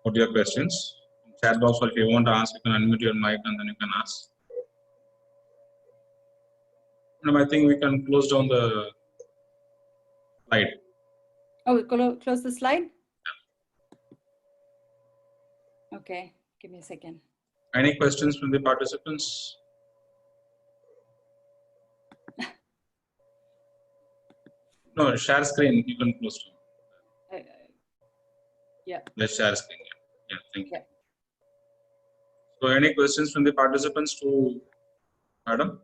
put your questions in chat box, or if you want to ask, you can unmute your mic and then you can ask. Madam, I think we can close down the slide. Oh, close the slide? Okay, give me a second. Any questions from the participants? No, share screen, you can close down. Yeah. Let's share screen. Yeah, thank you. Yeah. So any questions from the participants to madam?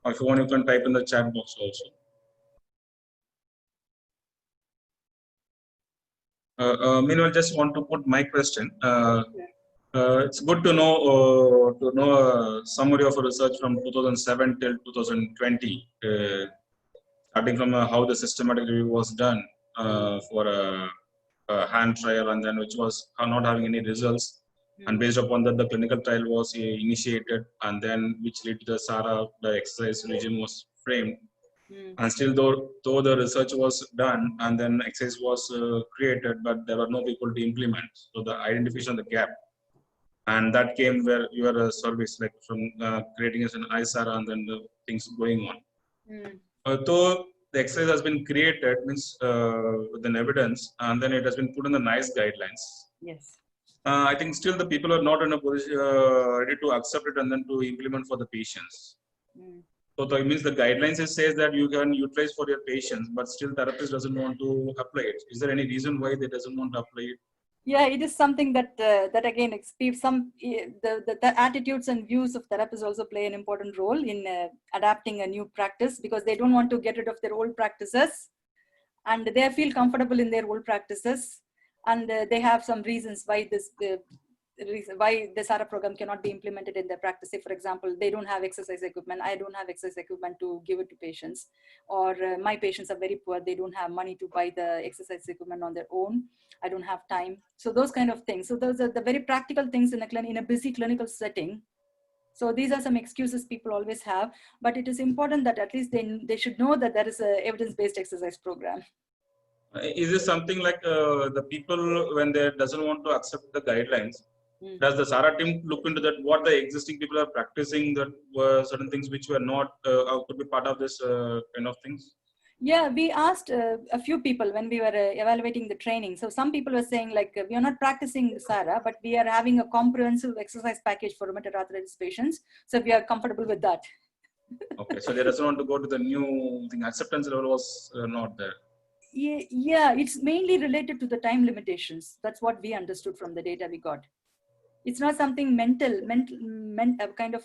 Or if you want, you can type in the chat box also. Meanwhile, just want to put my question. It's good to know a summary of a research from 2007 till 2020, starting from how the systematic review was done for a hand trial, and then which was not having any results. And based upon that, the clinical trial was initiated, and then which led to the SARA, the exercise regime was framed. And still, though the research was done, and then exercise was created, but there were no people to implement. So the identification of the gap, and that came where your service, like from creating as an ISARAH, and then the things going on. Though the exercise has been created, means with an evidence, and then it has been put in the NICE guidelines. Yes. I think still the people are not in a position ready to accept it and then to implement for the patients. So that means the guidelines says that you can utilize for your patients, but still therapist doesn't want to apply it. Is there any reason why they doesn't want to apply it? Yeah, it is something that that again, the attitudes and views of therapists also play an important role in adapting a new practice, because they don't want to get rid of their old practices, and they feel comfortable in their old practices, and they have some reasons why why the SARA program cannot be implemented in their practice. Say, for example, they don't have exercise equipment. I don't have exercise equipment to give it to patients, or my patients are very poor. They don't have money to buy the exercise equipment on their own. I don't have time. So those kind of things. So those are the very practical things in a busy clinical setting. So these are some excuses people always have, but it is important that at least they should know that there is a evidence-based exercise program. Is this something like the people, when they doesn't want to accept the guidelines, does the SARA team look into that, what the existing people are practicing, that were certain things which were not, could be part of this kind of things? Yeah, we asked a few people when we were evaluating the training. So some people were saying like, we are not practicing SARA, but we are having a comprehensive exercise package for rheumatoid arthritis patients. So we are comfortable with that. Okay, so they doesn't want to go to the new thing. Acceptance level was not there. Yeah, it's mainly related to the time limitations. That's what we understood from the data we got. It's not something mental kind of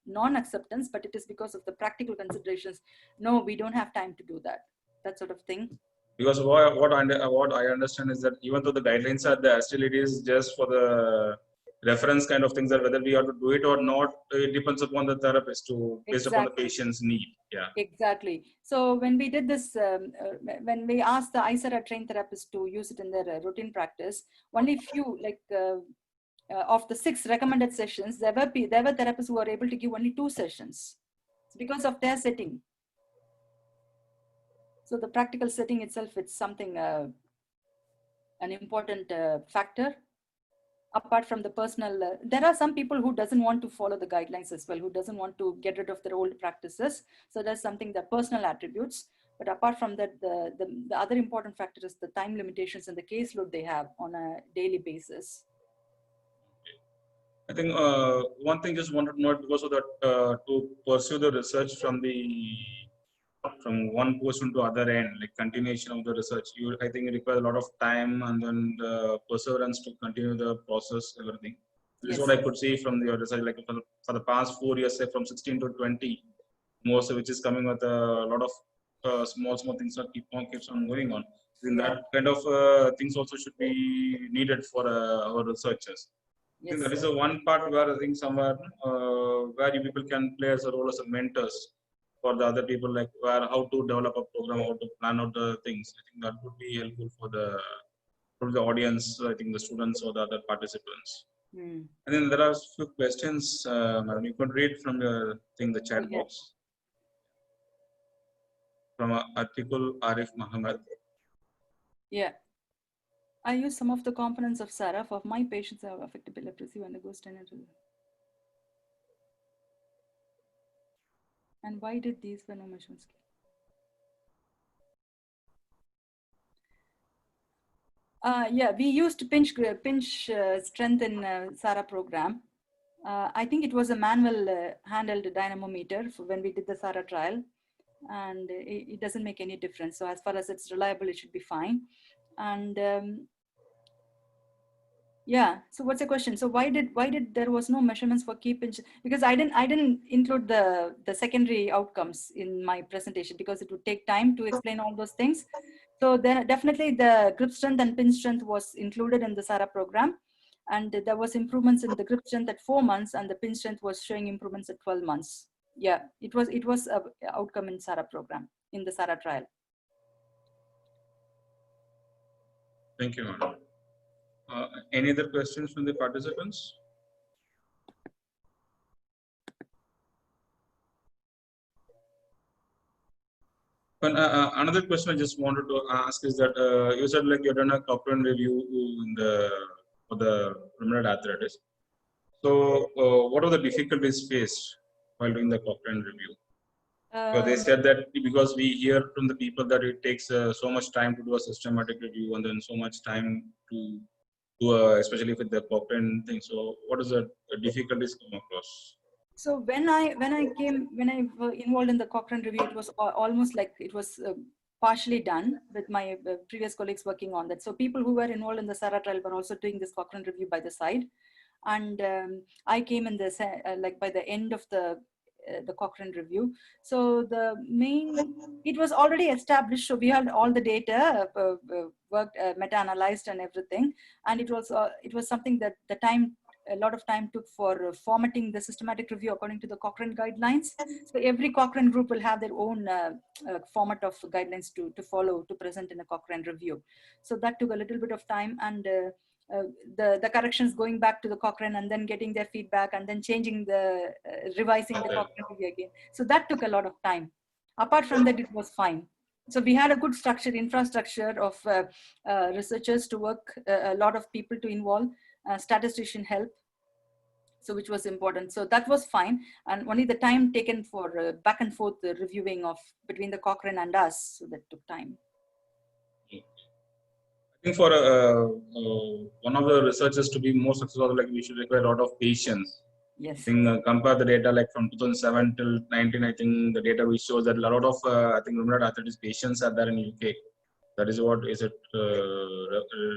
non-acceptance, but it is because of the practical considerations. No, we don't have time to do that sort of thing. Because what I understand is that even though the guidelines are there, still it is just for the reference kind of things, that whether we have to do it or not, it depends upon the therapist to based upon the patient's need. Yeah. Exactly. So when we did this, when we asked the ISARAH trained therapists to use it in their routine practice, only few, like of the 6 recommended sessions, there were therapists who were able to give only 2 sessions because of their setting. So the practical setting itself, it's something, an important factor. Apart from the personal, there are some people who doesn't want to follow the guidelines as well, who doesn't want to get rid of their old practices. So that's something, that personal attributes. But apart from that, the other important factor is the time limitations and the caseload they have on a daily basis. I think one thing just wanted to note, because of that, to pursue the research from one person to other end, like continuation of the research, I think it requires a lot of time and then the perseverance to continue the process, everything. This is what I could see from your research, like for the past 4 years, say from 16 to 20, most of which is coming with a lot of small things that keeps on going on. I think that kind of things also should be needed for our researchers. I think that is the one part where I think somewhere where you people can play as a role as a mentors for the other people, like how to develop a program, how to plan out the things. I think that would be helpful for the audience, I think the students or the other participants. And then there are a few questions, madam. You could read from the chat box. From Article Arif Muhammad. Yeah. I use some of the components of SARA for my patients who have affected epilepsy when they go standard. And why did these were no measurement scale? Yeah, we used pinch strength in SARA program. I think it was a manual handheld dynamometer for when we did the SARA trial, and it doesn't make any difference. So as far as it's reliable, it should be fine. And yeah, so what's the question? So why did there was no measurements for key pinch? Because I didn't include the secondary outcomes in my presentation, because it would take time to explain all those things. So then definitely the grip strength and pinch strength was included in the SARA program. And there was improvements in the grip strength at 4 months, and the pinch strength was showing improvements at 12 months. Yeah, it was a outcome in SARA program, in the SARA trial. Thank you, madam. Any other questions from the participants? But, another question I just wanted to ask is that you said like you've done a Cochrane review for the rheumatoid arthritis. So, what are the difficulties faced while doing the Cochrane review? So they said that because we hear from the people that it takes so much time to do a systematic review and then so much time to do especially with the Cochrane thing. So, what is the difficulties come across? So when I was involved in the Cochrane review, it was almost like it was partially done with my previous colleagues working on that. So people who were involved in the SARA trial were also doing this Cochrane review by the side, and I came in this like by the end of the Cochrane review. So it was already established. So we had all the data worked, meta-analyzed and everything, and it was something that a lot of time took for formatting the systematic review according to the Cochrane guidelines. So every Cochrane group will have their own format of guidelines to follow to present in a Cochrane review. So that took a little bit of time, and the corrections going back to the Cochrane and then getting their feedback and then changing revising the Cochrane review again. So that took a lot of time. Apart from that, it was fine. So we had a good infrastructure of researchers to work, a lot of people to involve, statistician help, so which was important. So that was fine, and only the time taken for back and forth reviewing between the Cochrane and us, so that took time. I think for one of the researchers to be more successful, like we should require a lot of patience. Yes. I think compare the data like from 2007 till 19, I think the data which shows that a lot of I think rheumatoid arthritis patients are there in UK. That is what is it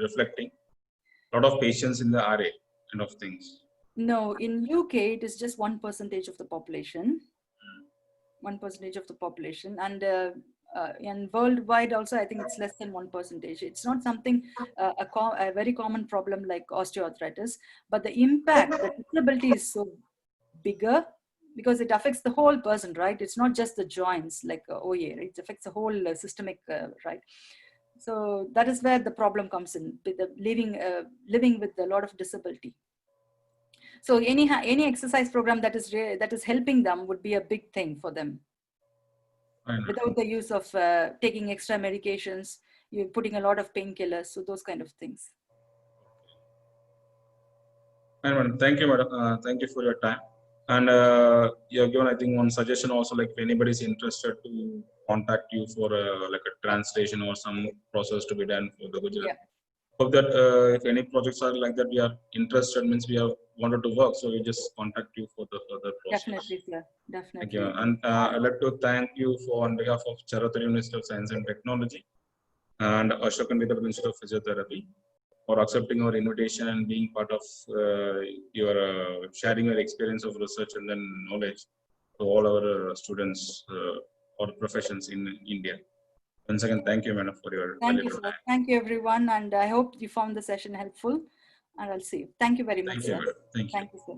reflecting? A lot of patients in the RA kind of things. No, in UK it is just 1% of the population. 1% of the population, and worldwide also I think it's less than 1%. It's not something a very common problem like osteoarthritis, but the impact, the disability is so bigger because it affects the whole person, right? It's not just the joints like OA, it affects the whole systemic, right? So that is where the problem comes in, with the living with a lot of disability. So any exercise program that is helping them would be a big thing for them, without the use of taking extra medications, you're putting a lot of painkillers, so those kind of things. Madam, thank you, madam. Thank you for your time. And you have given, I think, one suggestion also, like if anybody is interested to contact you for like a translation or some process to be done for the Gujarat. Yeah. Hope that if any projects are like that, we are interested, means we have wanted to work, so we just contact you for the further process. Definitely, sir. Definitely. Thank you. And I'd like to thank you on behalf of CHARUSAT University of Science and Technology and Ashokan Vidya Institute of Physiotherapy for accepting our invitation and being part of your sharing your experience of research and then knowledge to all our students or professions in India. Once again, thank you, madam, for your Thank you, sir. Time. Thank you, everyone, and I hope you found the session helpful. And I'll see you. Thank you very much, sir. Thank you. Thank you, sir.